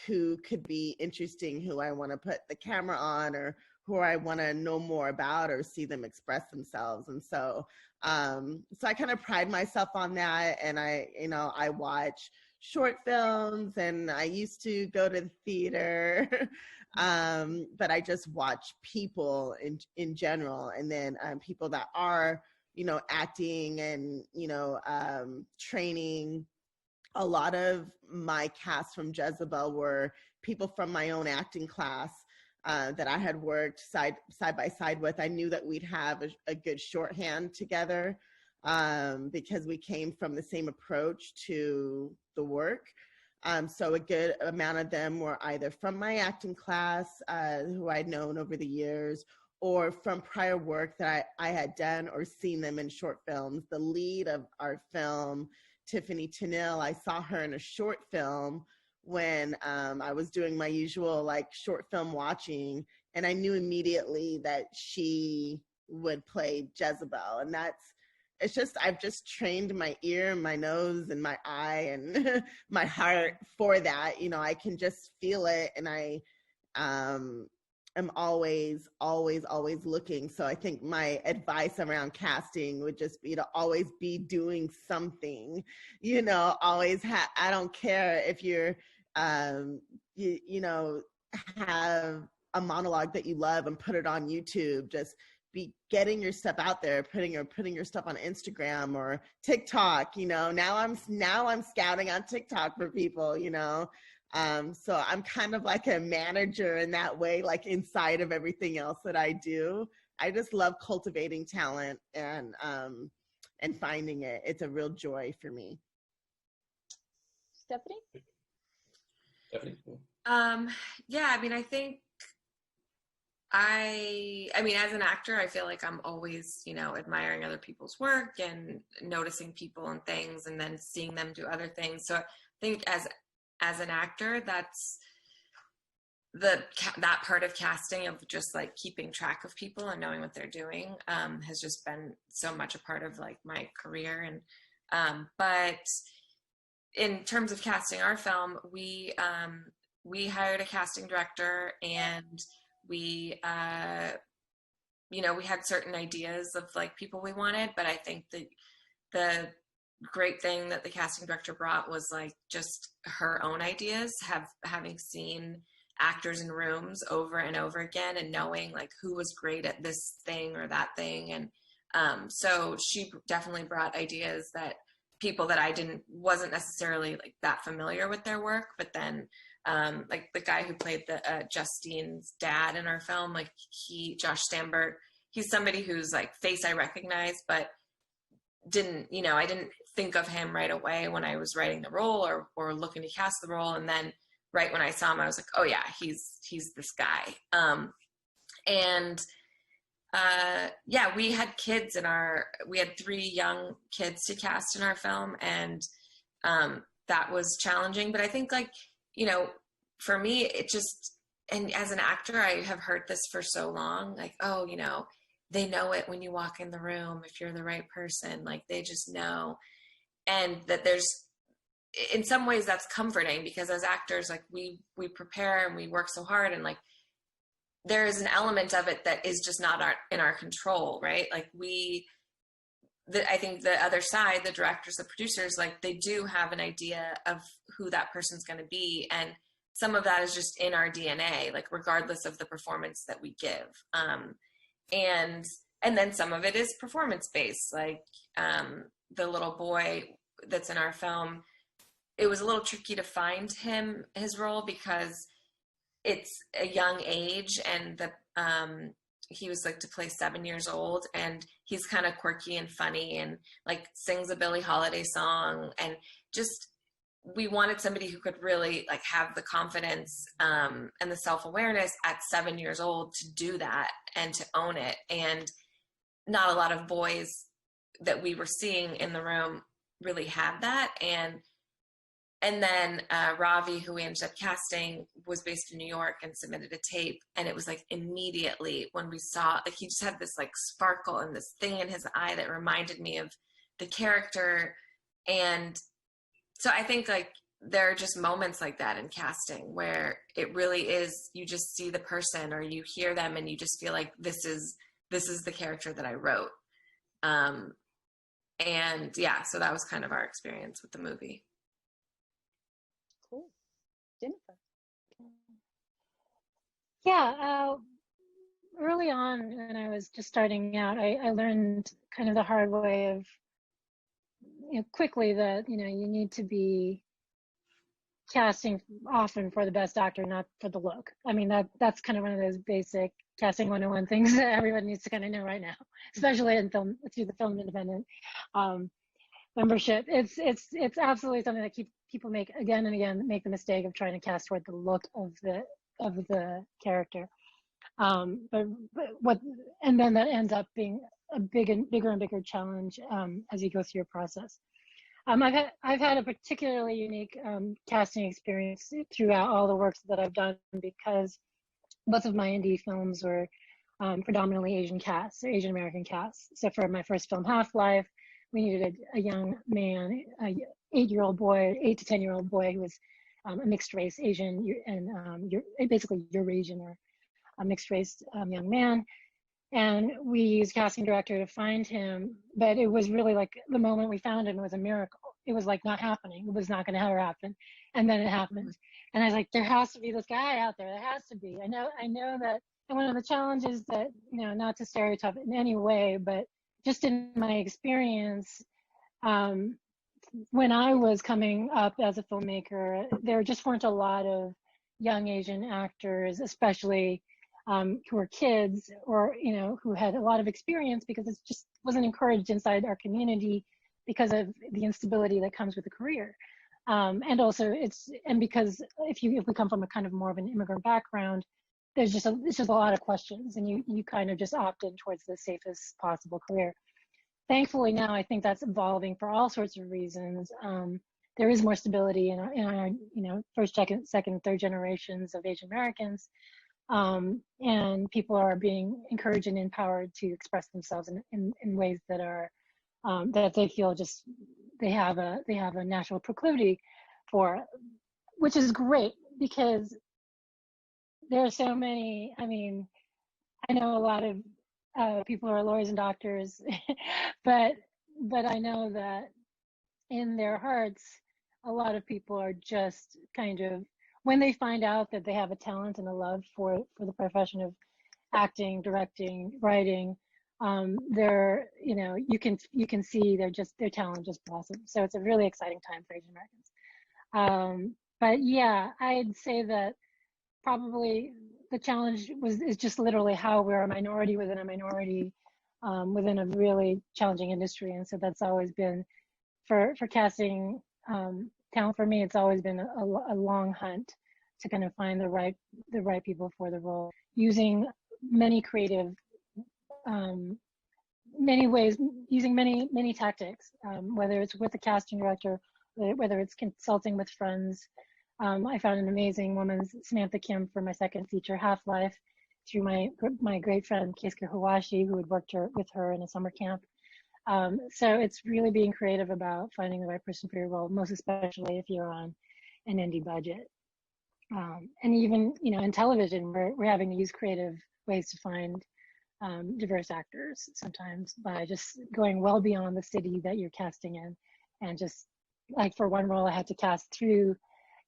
who could be interesting, who I want to put the camera on, or who I want to know more about or see them express themselves. And so I kind of pride myself on that. And I watch short films, and I used to go to the theater, but I just watch people in general, and then people that are, you know, acting and, you know, training. A lot of my cast from Jezebel were people from my own acting class that I had worked side by side with. I knew that we'd have a good shorthand together because we came from the same approach to the work. So a good amount of them were either from my acting class, who I'd known over the years, or from prior work that I had done or seen them in short films. The lead of our film, Tiffany Tennille, I saw her in a short film when I was doing my usual like short film watching, and I knew immediately that she would play Jezebel. And I've just trained my ear and my nose and my eye and my heart for that. You know, I can just feel it, and I am always looking. So I think my advice around casting would just be to always be doing something, you know, I don't care if you're, you know, have a monologue that you love and put it on YouTube. Just be getting your stuff out there, putting your stuff on Instagram or TikTok. You know, now I'm scouting on TikTok for people, you know. So I'm kind of like a manager in that way, like inside of everything else that I do. I just love cultivating talent and finding it. It's a real joy for me. Stephanie? Yeah, I mean, I think I mean, as an actor, I feel like I'm always, you know, admiring other people's work and noticing people and things, and then seeing them do other things. So I think as an actor, that's that part of casting, of just like keeping track of people and knowing what they're doing, has just been so much a part of like my career. And but in terms of casting our film, we hired a casting director, and we you know, we had certain ideas of like people we wanted, but I think that the great thing that the casting director brought was like just her own ideas, having seen actors in rooms over and over again and knowing like who was great at this thing or that thing. And so she definitely brought ideas that people that I wasn't necessarily like that familiar with their work, but then like the guy who played the Justine's dad in our film, like Josh Stamberg, he's somebody who's like face I recognize, but I didn't think of him right away when I was writing the role or looking to cast the role. And then right when I saw him, I was like, oh yeah, he's this guy. Yeah, we had kids we had 3 young kids to cast in our film, and that was challenging. But I think like, you know, for me, it just, and as an actor, I have heard this for so long, like, oh, you know, they know it when you walk in the room, if you're the right person, like they just know. And that there's, in some ways that's comforting, because as actors, like we prepare and we work so hard, and like there is an element of it that is just not in our control, right? Like I think the other side, the directors, the producers, like they do have an idea of who that person's going to be. And some of that is just in our DNA, like regardless of the performance that we give. And then some of it is performance based, like the little boy that's in our film. It was a little tricky to find his role, because it's a young age, and he was like to play 7 years old, and he's kind of quirky and funny and like sings a Billie Holiday song, and just we wanted somebody who could really like have the confidence and the self-awareness at 7 years old to do that and to own it. And not a lot of boys that we were seeing in the room really had that. And then Ravi, who we ended up casting, was based in New York and submitted a tape. And it was like immediately when we saw, like he just had this like sparkle and this thing in his eye that reminded me of the character. And so I think like there are just moments like that in casting where it really is, you just see the person or you hear them and you just feel like this is the character that I wrote. And yeah, so that was kind of our experience with the movie. Cool. Jennifer? Yeah, early on when I was just starting out, I learned kind of the hard way of, quickly that, you need to be casting often for the best actor, not for the look. I mean, that's kind of one of those basic casting 101 things that everyone needs to kind of know right now, especially in film, through the film independent membership. It's absolutely something that people make again and again, make the mistake of trying to cast toward the look of the character. But what, and then that ends up being a bigger and bigger challenge as you go through your process. I've had a particularly unique casting experience throughout all the works that I've done, because both of my indie films were predominantly Asian casts, or Asian American casts. So for my first film, Half-Life, we needed a young man, a 8-year-old boy, 8 to 10-year-old boy who was a mixed race Asian and basically Eurasian, or a mixed race young man. And we used casting director to find him, but it was really like the moment we found him, it was a miracle. It was like not happening. It was not going to ever happen. And then it happened. And I was like, there has to be this guy out there. There has to be. I know that. And one of the challenges that, not to stereotype in any way, but just in my experience, when I was coming up as a filmmaker, there just weren't a lot of young Asian actors, especially who were kids, or who had a lot of experience, because it just wasn't encouraged inside our community because of the instability that comes with a career. And also because if we come from a kind of more of an immigrant background, it's just a lot of questions, and you kind of just opt in towards the safest possible career. Thankfully now I think that's evolving for all sorts of reasons. There is more stability in our first, second, third generations of Asian Americans. And people are being encouraged and empowered to express themselves in ways that are that they feel just they have a natural proclivity for, which is great, because there are so many. I mean, I know a lot of people who are lawyers and doctors, but I know that in their hearts, a lot of people are just kind of, when they find out that they have a talent and a love for the profession of acting, directing, writing, they're, you can see their talent just blossom. So it's a really exciting time for Asian Americans. But yeah, I'd say that probably the challenge is just literally how we're a minority within a minority, within a really challenging industry. And so that's always been, for casting talent, for me, it's always been a long hunt to kind of find the right people for the role, using many creative, many ways, using many tactics, whether it's with the casting director, whether it's consulting with friends. I found an amazing woman, Samantha Kim, for my second feature, Half-Life, through my great friend Keisuke Hawashi, who had worked with her in a summer camp. So it's really being creative about finding the right person for your role, most especially if you're on an indie budget. And even, in television, we're having to use creative ways to find diverse actors sometimes, by just going well beyond the city that you're casting in. And just like for one role, I had to cast through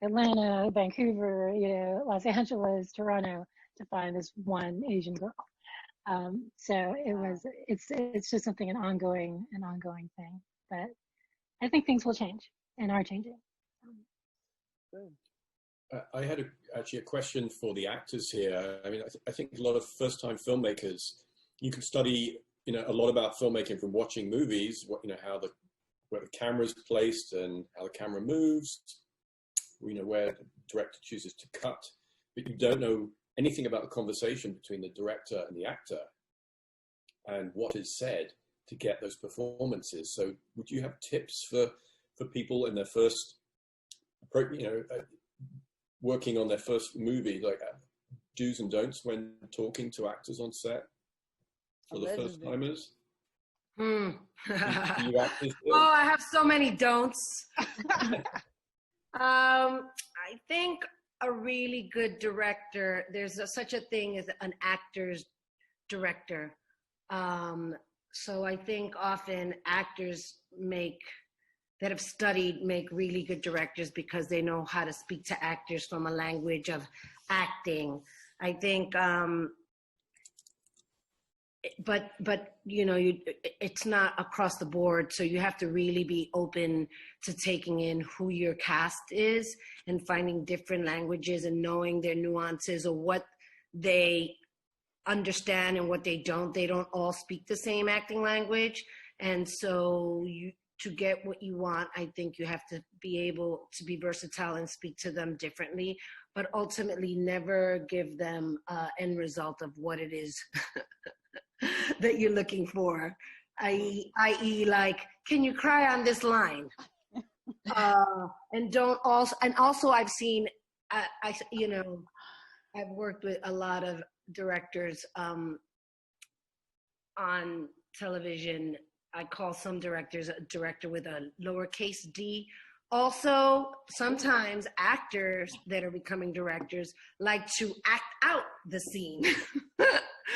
Atlanta, Vancouver, Los Angeles, Toronto, to find this one Asian girl. So it's just something, an ongoing thing. But I think things will change and are changing. I had actually a question for the actors here. I mean, I think a lot of first-time filmmakers, you can study, a lot about filmmaking from watching movies, where the camera's placed and how the camera moves, where the director chooses to cut, but you don't know anything about the conversation between the director and the actor and what is said to get those performances. So would you have tips for people in their first, working on their first movie, like do's and don'ts when talking to actors on set for the first timers? Oh, Actors, I have so many don'ts. I think a really good director, there's such a thing as an actor's director. So I think often actors that have studied make really good directors, because they know how to speak to actors from a language of acting. I think, but it's not across the board. So you have to really be open to taking in who your cast is and finding different languages and knowing their nuances, or what they understand and what they don't. They don't all speak the same acting language. And so to get what you want, I think you have to be able to be versatile and speak to them differently, but ultimately never give them an end result of what it is that you're looking for. I.e., like, can you cry on this line? And also I've seen, I've worked with a lot of directors on television. I call some directors a director with a lowercase d. Also, sometimes actors that are becoming directors like to act out the scene.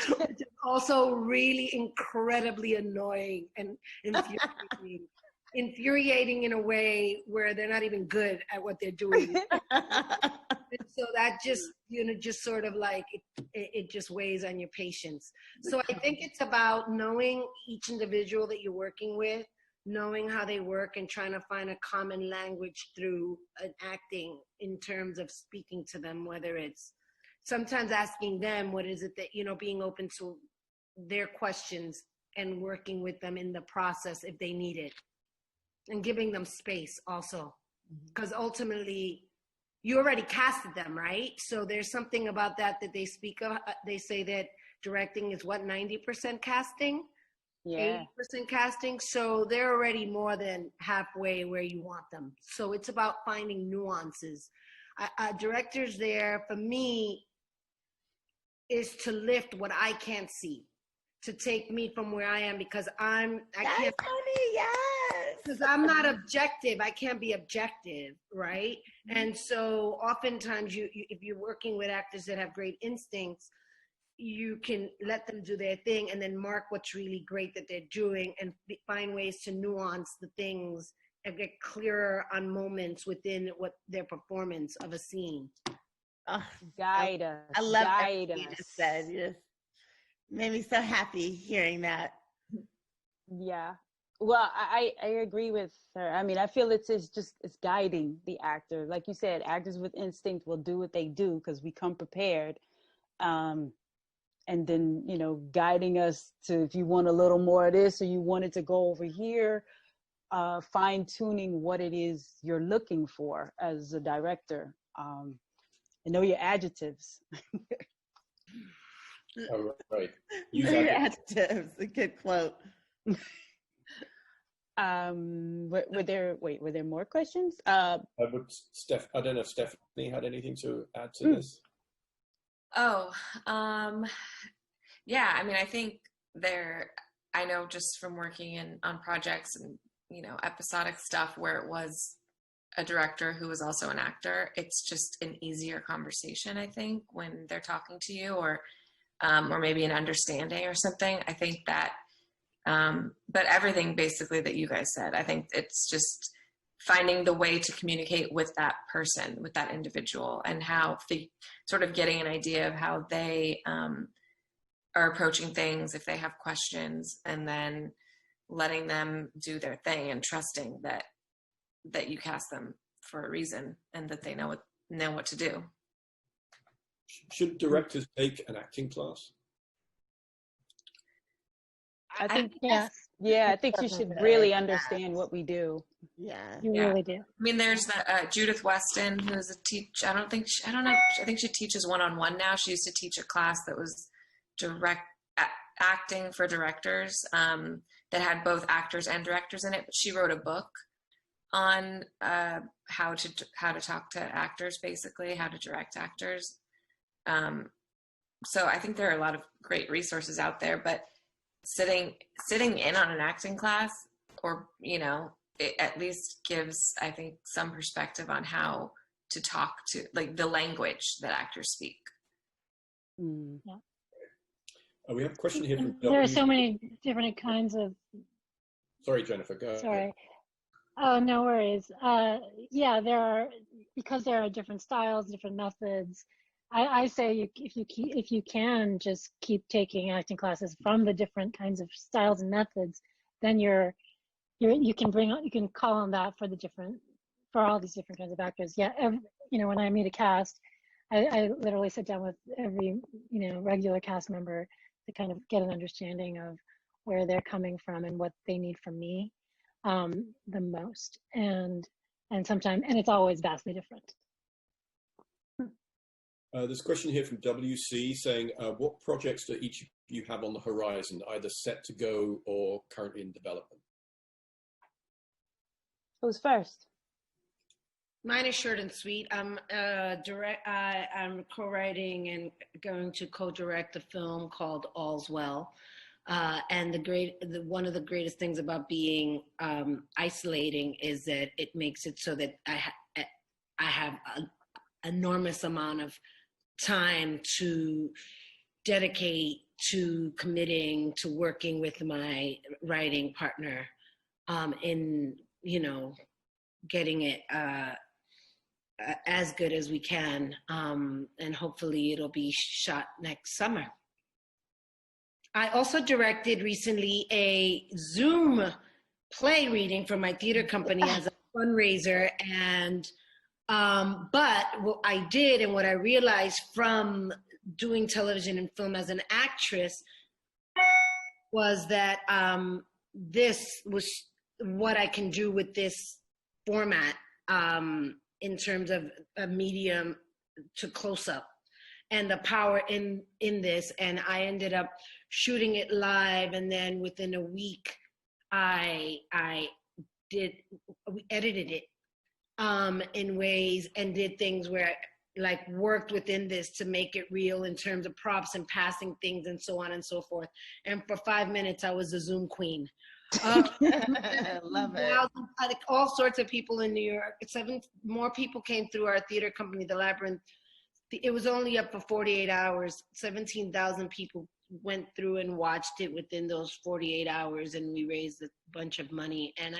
Which is also really incredibly annoying and infuriating in a way where they're not even good at what they're doing. And so that just, just sort of like, it just weighs on your patience. So I think it's about knowing each individual that you're working with, knowing how they work and trying to find a common language through an acting in terms of speaking to them, whether it's sometimes asking them what is it that, being open to their questions and working with them in the process if they need it, and giving them space also. Because ultimately, you already casted them, right? So there's something about that they speak of. They say that directing is 90% casting? Yeah. 80% casting. So they're already more than halfway where you want them. So it's about finding nuances. Directors there, for me, is to lift what I can't see, to take me from where I am, because I can't. Funny, yes. Because I'm not objective. I can't be objective, right? And so oftentimes if you're working with actors that have great instincts, you can let them do their thing and then mark what's really great that they're doing and find ways to nuance the things and get clearer on moments within what their performance of a scene. Oh, Guide us. I love guide everything you us. just said. You just made me so happy hearing that. Yeah. Well, I agree with her. I mean, I feel it's guiding the actor. Like you said, actors with instinct will do what they do because we come prepared. And then, guiding us to, if you want a little more of this or you want it to go over here, fine tuning what it is you're looking for as a director. And know your adjectives. Oh, right. Use Your adjectives. adjectives. A good quote. Were there more questions? I don't know if Stephanie had anything to add to this. Oh, yeah. I mean, I think I know just from working on projects and, episodic stuff where it was a director who was also an actor, it's just an easier conversation, I think, when they're talking to you, or maybe an understanding or something. I think that, but everything basically that you guys said, I think it's just finding the way to communicate with that person, with that individual, and how sort of getting an idea of how they are approaching things if they have questions, and then letting them do their thing and trusting that you cast them for a reason and that they know what to do. Should directors take an acting class? I think yes. Yeah, I think you should really understand what we do. Yeah. You really do. I mean, there's Judith Weston, who's a teacher. I think she teaches one-on-one now. She used to teach a class that was acting for directors, that had both actors and directors in it. But she wrote a book on how to talk to actors, basically how to direct actors. So I think there are a lot of great resources out there, but sitting in on an acting class, or it at least gives, I think, some perspective on how to talk to, like, the language that actors speak. Yeah. We have a question here from There are so many different kinds of. Sorry, Jennifer, go ahead. Sorry. Oh, no worries. Yeah, because there are different styles, different methods. I say if you can just keep taking acting classes from the different kinds of styles and methods, then you can call on that for all these different kinds of actors. Yeah, when I meet a cast, I literally sit down with every regular cast member to kind of get an understanding of where they're coming from and what they need from me. the most, and sometimes, and it's always vastly different. There's a question here from WC saying, what projects do each of you have on the horizon, either set to go or currently in development? Who's first? Mine is short and sweet. I'm co-writing and going to co-direct a film called All's Well. And one of the greatest things about being isolating is that it makes it so that I have an enormous amount of time to dedicate to committing to working with my writing partner in, getting it as good as we can. And hopefully it'll be shot next summer. I also directed recently a Zoom play reading for my theater company as a fundraiser. And but what I did and what I realized from doing television and film as an actress was that this was what I can do with this format in terms of a medium to close up and the power in this. And I ended up shooting it live, and then within a week we edited it in ways and did things where like worked within this to make it real in terms of props and passing things and so on and so forth. And for 5 minutes, I was a Zoom queen. Love it. Like all sorts of people in New York. 7 more people came through our theater company, The Labyrinth. It was only up for 48 hours. 17,000 people went through and watched it within those 48 hours, and we raised a bunch of money. And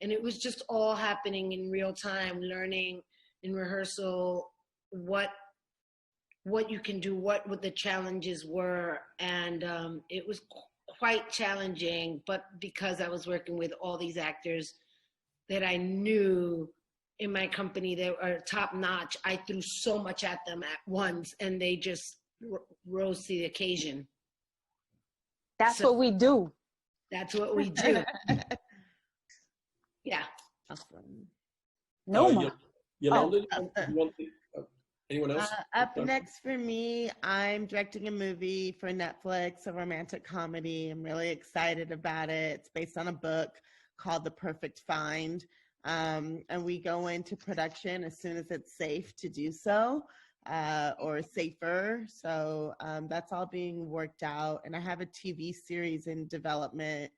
it was just all happening in real time, learning in rehearsal what you can do, what the challenges were. And it was quite challenging, but because I was working with all these actors that I knew in my company that are top notch, I threw so much at them at once, and they just rose to the occasion. That's what we do. That's what we do. Yeah. Awesome. Numa. Yolanda, anyone else? Up next for me, I'm directing a movie for Netflix, a romantic comedy. I'm really excited about it. It's based on a book called The Perfect Find. And we go into production as soon as it's safe to do so, or safer. So that's all being worked out. And I have a TV series in development,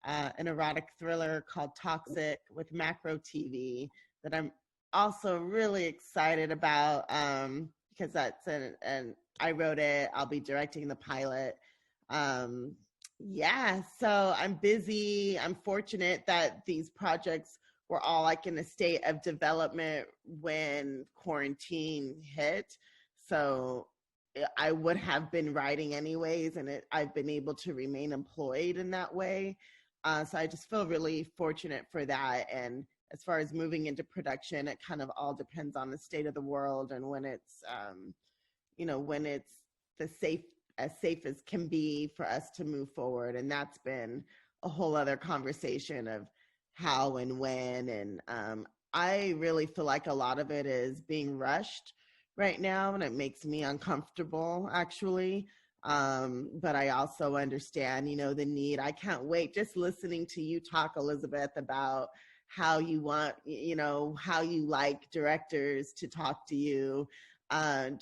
an erotic thriller called Toxic with Macro TV that I'm also really excited about because that's and I wrote it. I'll be directing the pilot. Yeah, so I'm busy. I'm fortunate that these projects were all like in a state of development when quarantine hit. So I would have been writing anyways, and I've been able to remain employed in that way. So I just feel really fortunate for that. And as far as moving into production, it kind of all depends on the state of the world and when it's, when it's as safe as can be for us to move forward. And that's been a whole other conversation of how and when. And I really feel like a lot of it is being rushed right now, and it makes me uncomfortable, actually. But I also understand, the need. I can't wait just listening to you talk, Elizabeth, about how you want, how you like directors to talk to you. I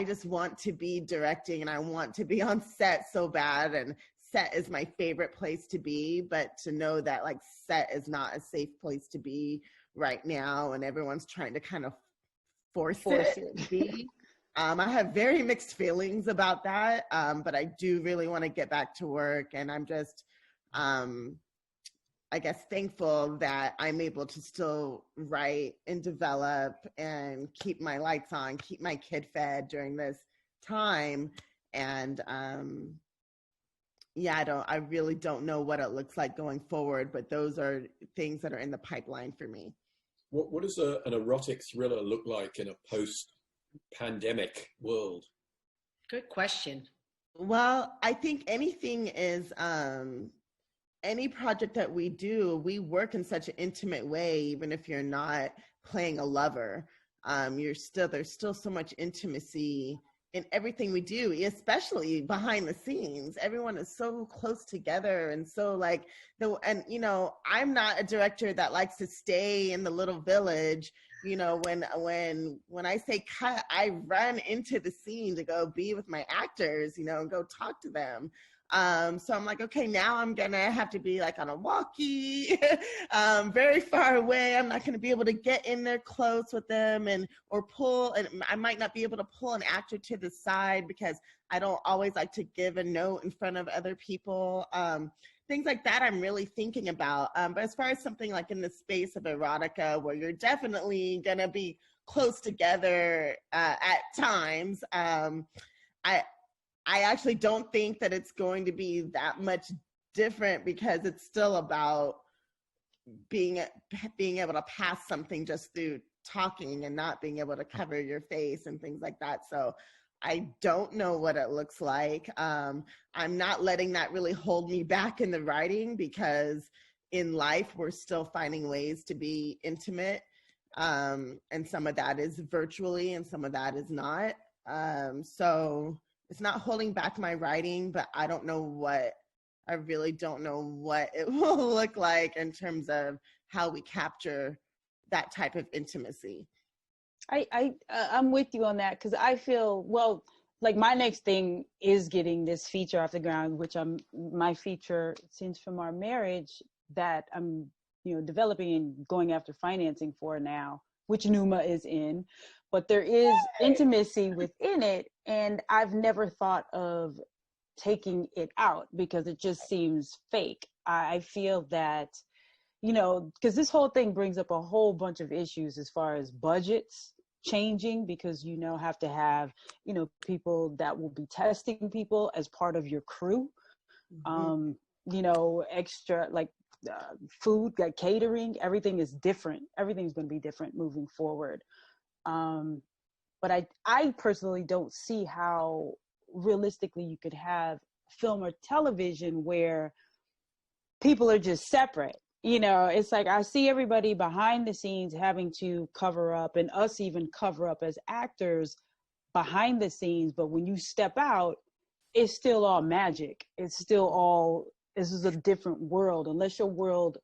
just want to be directing, and I want to be on set so bad, and set is my favorite place to be, but to know that like set is not a safe place to be right now, and everyone's trying to kind of force it to be. I have very mixed feelings about that, but I do really want to get back to work, and I'm just I guess thankful that I'm able to still write and develop and keep my lights on, keep my kid fed during this time. And I really don't know what it looks like going forward, but those are things that are in the pipeline for me. What does an erotic thriller look like in a post-pandemic world? Good question. Well, I think anything is any project that we do, we work in such an intimate way, even if you're not playing a lover. There's still so much intimacy in everything we do, especially behind the scenes. Everyone is so close together, and so like I'm not a director that likes to stay in the little village. When I say cut, I run into the scene to go be with my actors, and go talk to them. So I'm like, okay, now I'm gonna have to be like on a walkie, very far away. I'm not gonna be able to get in there close with them and I might not be able to pull an actor to the side because I don't always like to give a note in front of other people. Things like that I'm really thinking about. But as far as something like in the space of erotica, where you're definitely gonna be close together at times, I actually don't think that it's going to be that much different, because it's still about being able to pass something just through talking and not being able to cover your face and things like that. So I don't know what it looks like. I'm not letting that really hold me back in the writing, because in life we're still finding ways to be intimate. And some of that is virtually and some of that is not. So it's not holding back my writing, but I really don't know what it will look like in terms of how we capture that type of intimacy. I'm with you on that, because I feel, well, like my next thing is getting this feature off the ground, which my feature Scenes from Our Marriage that I'm developing and going after financing for now, which Numa is in. But there is intimacy within it, and I've never thought of taking it out because it just seems fake. I feel that, because this whole thing brings up a whole bunch of issues as far as budgets changing, because have to have people that will be testing people as part of your crew. Extra like food, like catering, everything is different. Everything's going to be different moving forward. But I personally don't see how realistically you could have film or television where people are just separate. It's like I see everybody behind the scenes having to cover up, and us even cover up as actors behind the scenes. But when you step out, it's still all magic. It's still all, this is a different world. Unless your world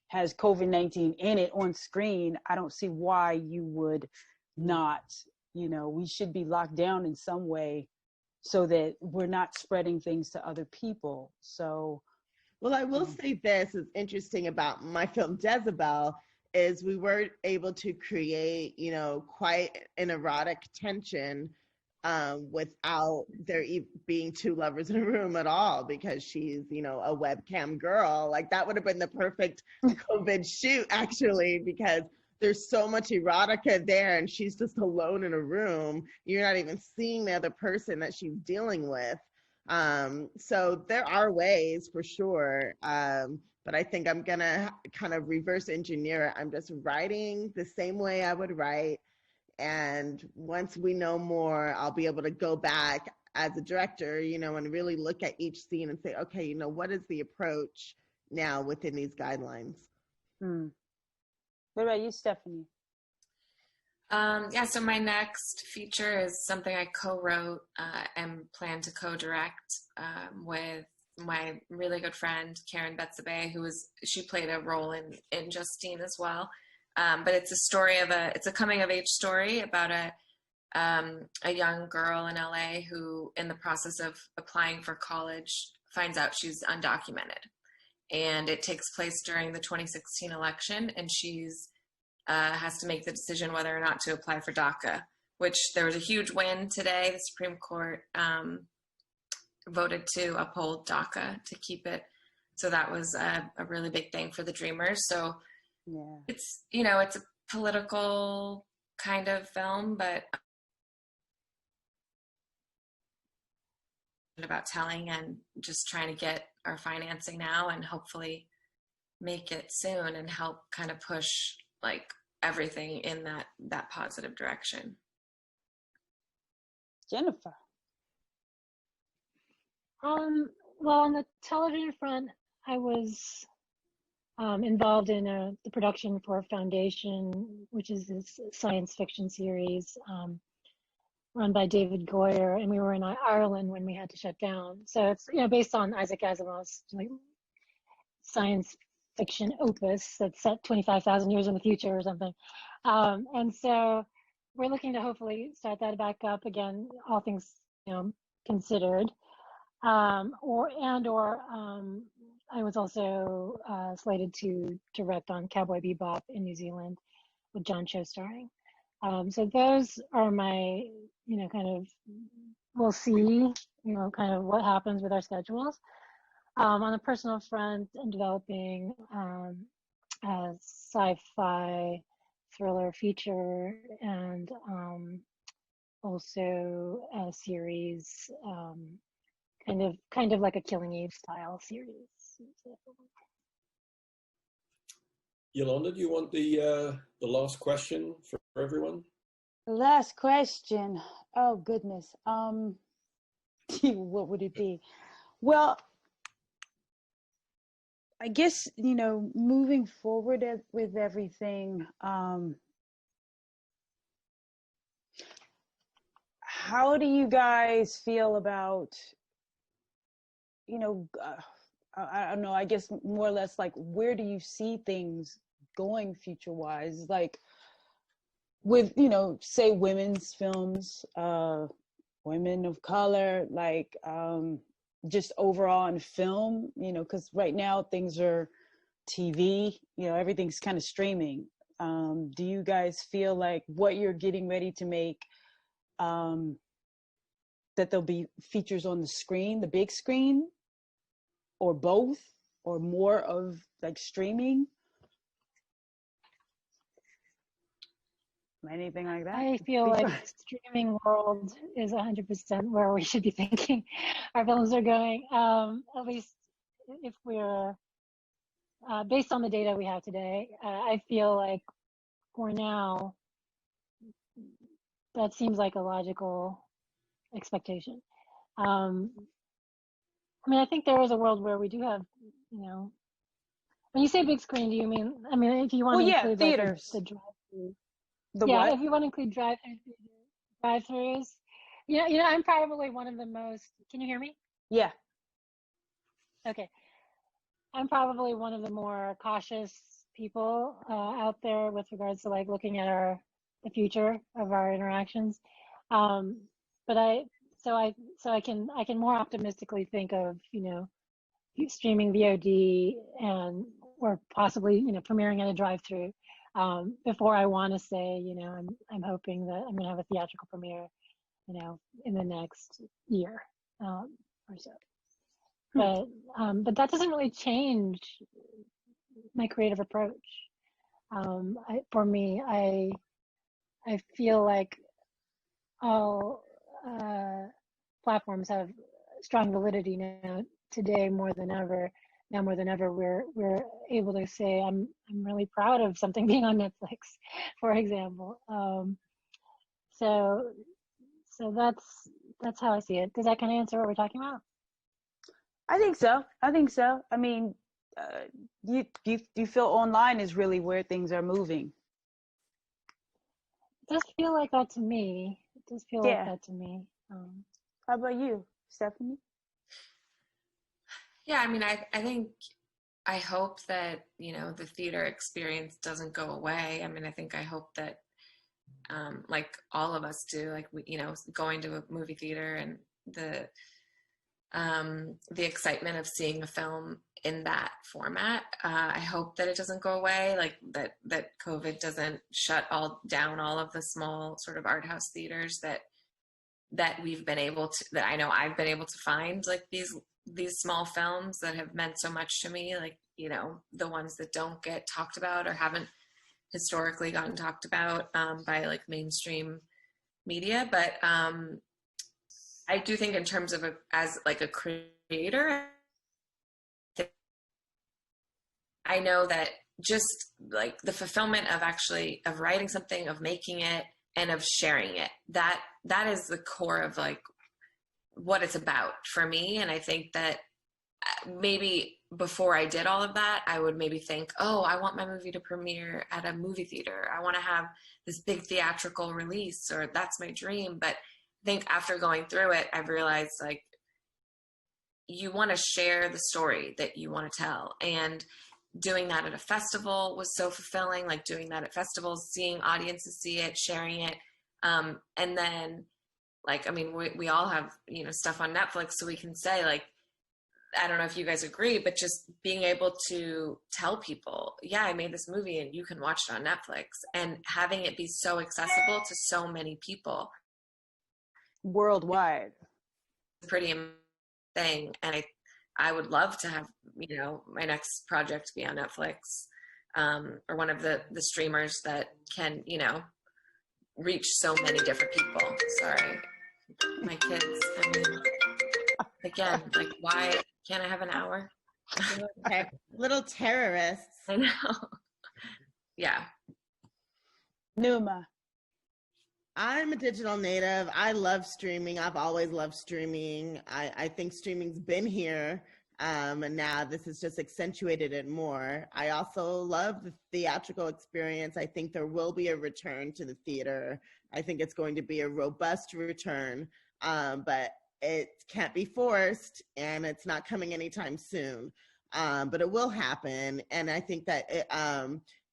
has COVID-19 in it on screen, I don't see why you would not. We should be locked down in some way so that we're not spreading things to other people. So, well, I will say this is interesting about my film Jezebel is we were able to create, quite an erotic tension without there being two lovers in a room at all, because she's, a webcam girl. Like that would have been the perfect COVID shoot, actually, because there's so much erotica there and she's just alone in a room. You're not even seeing the other person that she's dealing with. So there are ways for sure. But I think I'm gonna kind of reverse engineer it. I'm just writing the same way I would write. And once we know more, I'll be able to go back as a director, and really look at each scene and say, okay, what is the approach now within these guidelines? What about you, Stephanie? So my next feature is something I co-wrote and plan to co-direct with my really good friend, Karen Jezebel, she played a role in Justine as well. But it's a story it's a coming of age story about a young girl in LA who, in the process of applying for college, finds out she's undocumented. And it takes place during the 2016 election, and she's has to make the decision whether or not to apply for DACA, which there was a huge win today. The Supreme Court voted to uphold DACA, to keep it. So that was a really big thing for the Dreamers. So yeah, it's a political kind of film, but about telling and just trying to get our financing now and hopefully make it soon and help kind of push like everything in that positive direction. Jennifer. Well, on the television front, I was involved in the production for Foundation, which is this science fiction series run by David Goyer, and we were in Ireland when we had to shut down. So it's based on Isaac Asimov's like science fiction opus that's set 25,000 years in the future or something. And so we're looking to hopefully start that back up again, all things considered. I was also slated to direct on Cowboy Bebop in New Zealand with John Cho starring. So those are my, kind of, we'll see, kind of what happens with our schedules. On a personal front, I'm developing a sci-fi thriller feature and also a series, kind of like a Killing Eve style series. Yolanda, do you want the last question for everyone? The last question. Oh goodness. What would it be? Well, I guess, moving forward with everything, how do you guys feel about, I don't know, I guess more or less like, where do you see things going future-wise? Like with, say women's films, women of color, like, just overall in film, because right now things are TV, everything's kind of streaming. Do you guys feel like what you're getting ready to make, that there'll be features on the screen, the big screen, or both, or more of like streaming? Anything like that? I feel like the streaming world is 100% where we should be thinking our films are going. At least if we're based on the data we have today, I feel like for now that seems like a logical expectation. I I think there is a world where we do have, when you say big screen, do you mean? If you want to include theaters, like the drive-through. What? If you want to include drive-throughs, I'm probably one of the most. Can you hear me? Yeah. Okay. I'm probably one of the more cautious people out there with regards to like looking at the future of our interactions. But I can more optimistically think of streaming VOD or possibly premiering at a drive-through. Before I want to say, I'm hoping that I'm going to have a theatrical premiere, in the next year or so. But that doesn't really change my creative approach. For me, I feel like all platforms have strong validity now. Today more than ever. Now more than ever, we're able to say I'm really proud of something being on Netflix, for example. So that's how I see it. Does that kind of answer what we're talking about? I think so. Do you feel online is really where things are moving? It does feel like that to me. Like that to me. How about you, Stephanie? Yeah, I hope that, the theater experience doesn't go away. I hope that, like all of us do, like, going to a movie theater and the excitement of seeing a film in that format. I hope that it doesn't go away, like that COVID doesn't shut down all of the small sort of art house theaters that we've been able to, that I know I've been able to find, like these small films that have meant so much to me, like, the ones that don't get talked about or haven't historically gotten talked about by like mainstream media. But I do think in terms of as like a creator, I know that just like the fulfillment of writing something, of making it, and of sharing it, that is the core of like what it's about for me. And I think that maybe before I did all of that, I would maybe think, oh, I want my movie to premiere at a movie theater. I want to have this big theatrical release, or that's my dream. But I think after going through it, I've realized like you want to share the story that you want to tell. And doing that at a festival was so fulfilling, like doing that at festivals, seeing audiences see it, sharing it. And then like, I mean, we all have, you know, stuff on Netflix, so we can say like, I don't know if you guys agree, but just being able to tell people, yeah, I made this movie and you can watch it on Netflix, and having it be so accessible to so many people Worldwide. pretty amazing thing. And I would love to have, you know, my next project be on Netflix, or one of the streamers that can, you know, reach so many different people. Sorry, my kids. I mean, again, like, why can't I have an hour? Little terrorists. I know. Yeah. Numa. I'm a digital native. I love streaming. I've always loved streaming. I think streaming's been here, and now this has just accentuated it more. I also love the theatrical experience. I think there will be a return to the theater. I think it's going to be a robust return, but it can't be forced, and it's not coming anytime soon. But it will happen, and I think that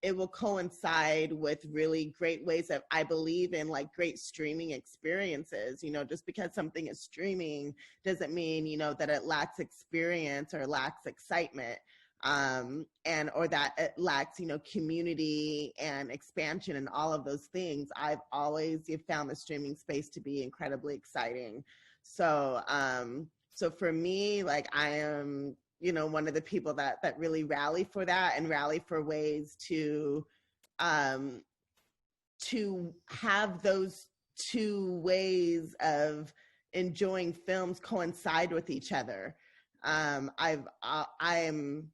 it will coincide with really great ways that I believe in, like great streaming experiences. You know, just because something is streaming doesn't mean, you know, that it lacks experience or lacks excitement, or that it lacks, you know, community and expansion and all of those things. I've always found the streaming space to be incredibly exciting. So, so for me, like I am, you know, one of the people that really rally for that and rally for ways to have those two ways of enjoying films coincide with each other. I am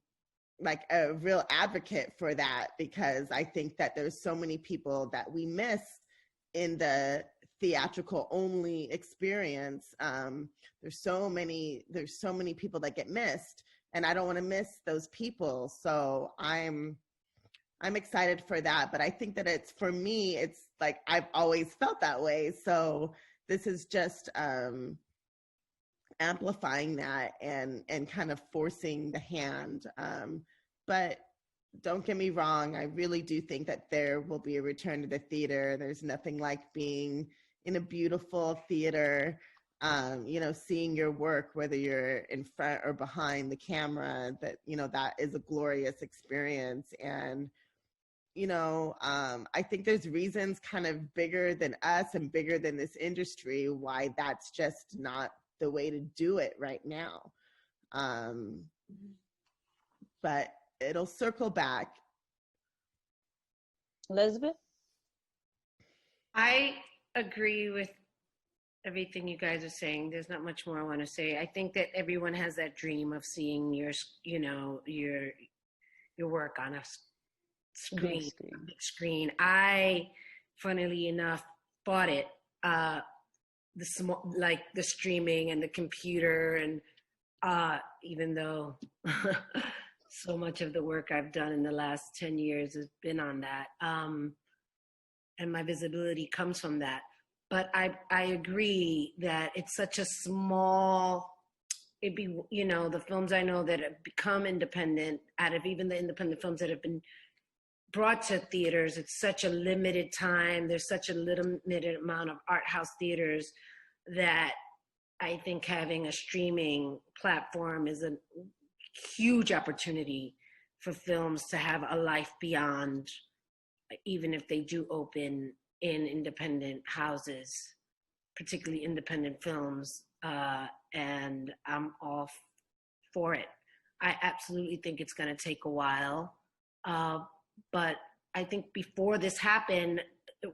like a real advocate for that, because I think that there's so many people that we miss in the theatrical only experience. There's so many people that get missed, and I don't want to miss those people. So I'm excited for that. But I think that it's, for me, it's like I've always felt that way. So this is just amplifying that and kind of forcing the hand. But don't get me wrong, I really do think that there will be a return to the theater. There's nothing like being in a beautiful theater, you know, seeing your work, whether you're in front or behind the camera, that, you know, that is a glorious experience. And, you know, I think there's reasons kind of bigger than us and bigger than this industry why that's just not the way to do it right now. But it'll circle back. Elizabeth? I agree with everything you guys are saying. There's not much more I want to say. I think that everyone has that dream of seeing your, you know, your work on a screen, big screen. I, funnily enough, bought it, the small, like the streaming and the computer, and even though so much of the work I've done in the last 10 years has been on that, and my visibility comes from that. But I agree that it's such a small, it'd be, you know, the films I know that have become independent, out of even the independent films that have been brought to theaters, it's such a limited time. There's such a limited amount of art house theaters that I think having a streaming platform is a huge opportunity for films to have a life beyond, even if they do open in independent houses, particularly independent films, and I'm all for it. I absolutely think it's going to take a while, but I think before this happened,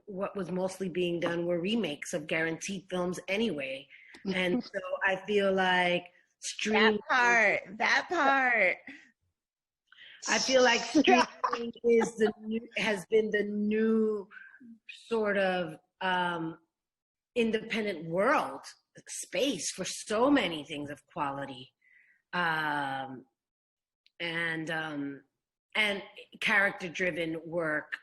what was mostly being done were remakes of guaranteed films anyway, and so I feel like streaming. That part. I feel like streaming has been the new sort of independent world space for so many things of quality. and character-driven work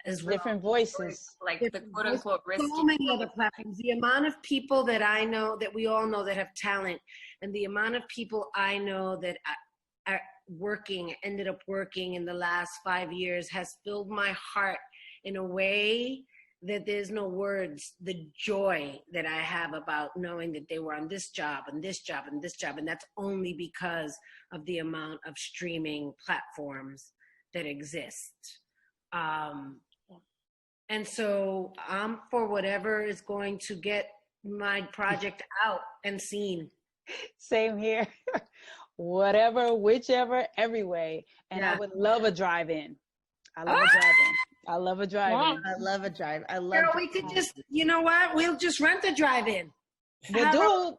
as well. Different voices. Like the quote unquote risky. So many other platforms. The amount of people that I know, that we all know that have talent, and the amount of people I know that are ended up working in the last 5 years has filled my heart in a way that there's no words. The joy that I have about knowing that they were on this job and this job and this job, and that's only because of the amount of streaming platforms that exist. And so I'm for whatever is going to get my project out and seen. Same here. Whatever, whichever, every way. And Yeah. I would love a drive-in. I love a drive-in. I love a drive-in. Yeah. I love a drive. I love. Girl, we could just, you know what? We'll just rent a drive-in. We'll do,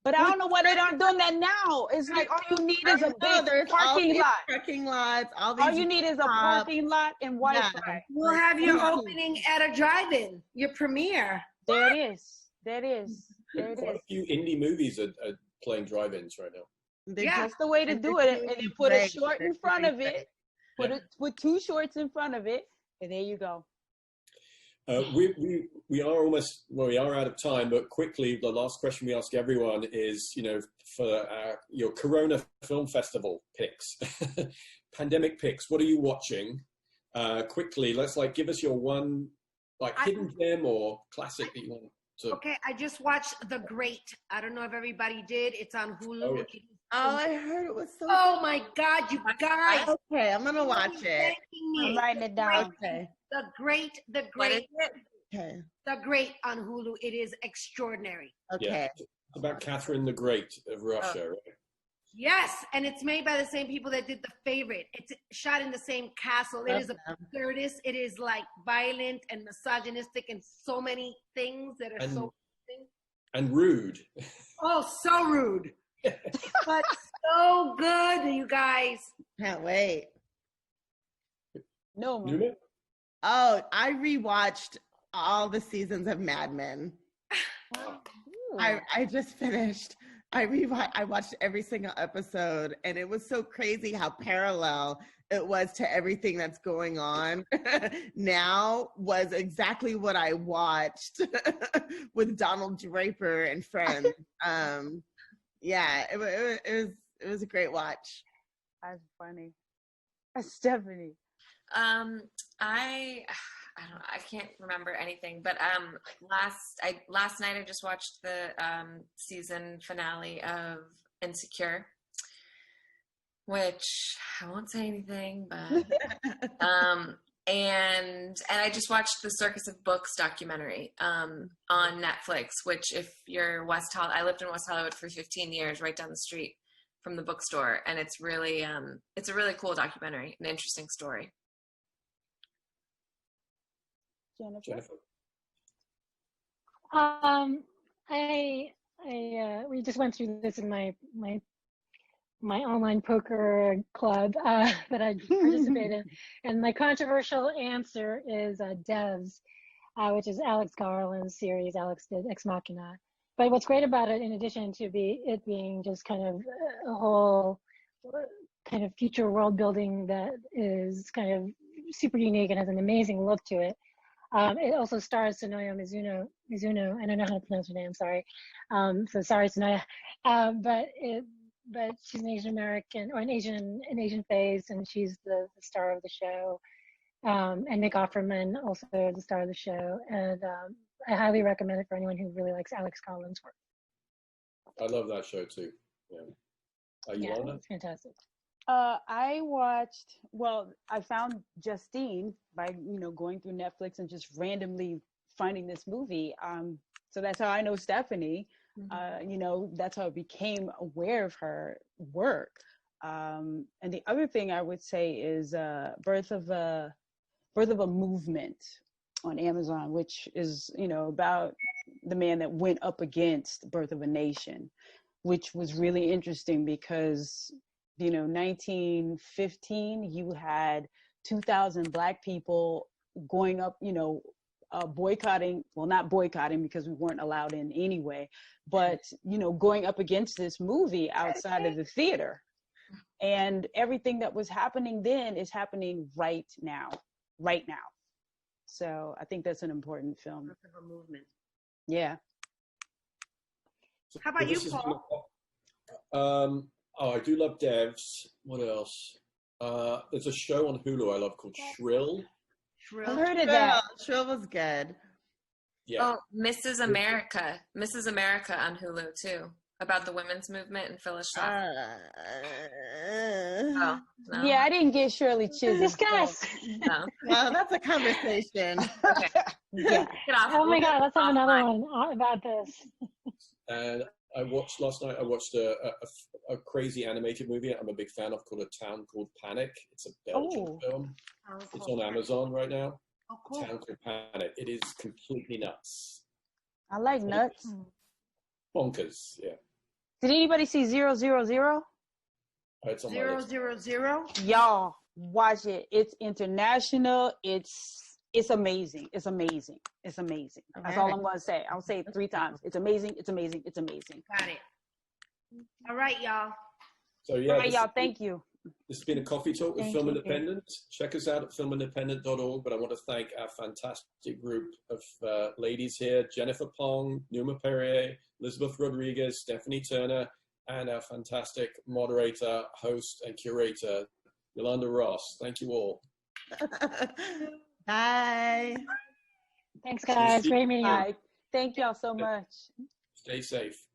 but I don't know why they aren't doing that now. It's like all you need is a big parking lot. Parking lots. All You need is a parking lot and Wi-Fi. We'll have your opening at a drive-in, your premiere. There it is. There it is. There it Quite is. a few indie movies are playing drive-ins right now. That's the way to do it. And you put a short in front of it. Put two shorts in front of it, and there you go. We are almost, well, we are out of time, but quickly, the last question we ask everyone is, for your Corona Film Festival picks, pandemic picks, what are you watching? Quickly, let's give us your one, hidden gem or classic that you want to. Okay, I just watched The Great. I don't know if everybody did. It's on Hulu. Oh, yeah. Oh, I heard it was so. Oh my God, you guys! Okay, I'm gonna watch it. I'm writing it down. Okay. The Great. What is it? Okay. The Great on Hulu. It is extraordinary. Okay. Yeah, it's about Catherine the Great of Russia, right? Yes, and it's made by the same people that did The Favorite. It's shot in the same castle. It is absurdist. It is violent and misogynistic and so many things that are and rude. Oh, so rude. But so good, you guys. Can't wait. No, Numa? Oh, I rewatched all the seasons of Mad Men. I just finished. I watched every single episode, and it was so crazy how parallel it was to everything that's going on now. Was exactly what I watched with Donald Draper and Friends. Yeah, it was a great watch. That's funny. That's Stephanie. I don't know, I can't remember anything, but last night I just watched the season finale of Insecure, which I won't say anything, but and I just watched the Circus of Books documentary on Netflix, which if you're I lived in West Hollywood for 15 years, right down the street from the bookstore, and it's really it's a really cool documentary, an interesting story. Jennifer. We just went through this in my online poker club that I participate in, and my controversial answer is Devs, which is Alex Garland's series. Alex did Ex Machina. But what's great about it, in addition to it being just kind of a whole kind of future world building that is kind of super unique and has an amazing look to it. It also stars Sonoya Mizuno. I don't know how to pronounce her name. Sorry. So sorry, Sonoya. But she's an Asian American or an Asian face, and she's the star of the show. And Nick Offerman also the star of the show. And I highly recommend it for anyone who really likes Alex Garland's work. I love that show too. Yeah. Yolanda? It's fantastic. I found Justine by, going through Netflix and just randomly finding this movie. So that's how I know Stephanie. Mm-hmm. That's how I became aware of her work. And the other thing I would say is Birth of a Movement on Amazon, which is, about the man that went up against Birth of a Nation, which was really interesting because 1915, you had 2,000 Black people going up, boycotting, well, not boycotting because we weren't allowed in anyway, but, going up against this movie outside of the theater. And everything that was happening then is happening right now. So I think that's an important film. A movement. Yeah. How about you, Paul? I do love Devs. What else? There's a show on Hulu I love called Shrill. I heard of that. Shrill was good. Yeah. Oh, Mrs. America on Hulu too, about the women's movement in Philadelphia. Oh, no. Yeah, I didn't get Shirley Chisholm. Discuss. No. Well, that's a conversation. Okay. Yeah. Oh my God, let's have another one about this. And last night I watched a crazy animated movie I'm a big fan of called A Town Called Panic. It's a Belgian film. It's on Amazon right now. Oh, cool. Town Called Panic. It is completely nuts. I like nuts. Bonkers, yeah. Did anybody see 000? It's on my list. 000. Y'all watch it. It's international. It's amazing. It's amazing. It's amazing. That's all I'm going to say. I'll say it 3 times. It's amazing. It's amazing. It's amazing. Got it. All right, y'all. So yeah, All right, y'all. Thank you. This has been a coffee talk with Thank Film you. Independent. Check us out at filmindependent.org. But I want to thank our fantastic group of ladies here: Jennifer Phang, Numa Perrier, Elizabeth Rodriguez, Stephanie Turner, and our fantastic moderator, host, and curator, Yolonda Ross. Thank you all. Bye. Thanks, guys. Great meeting you. Bye. Thank y'all so much. Stay safe.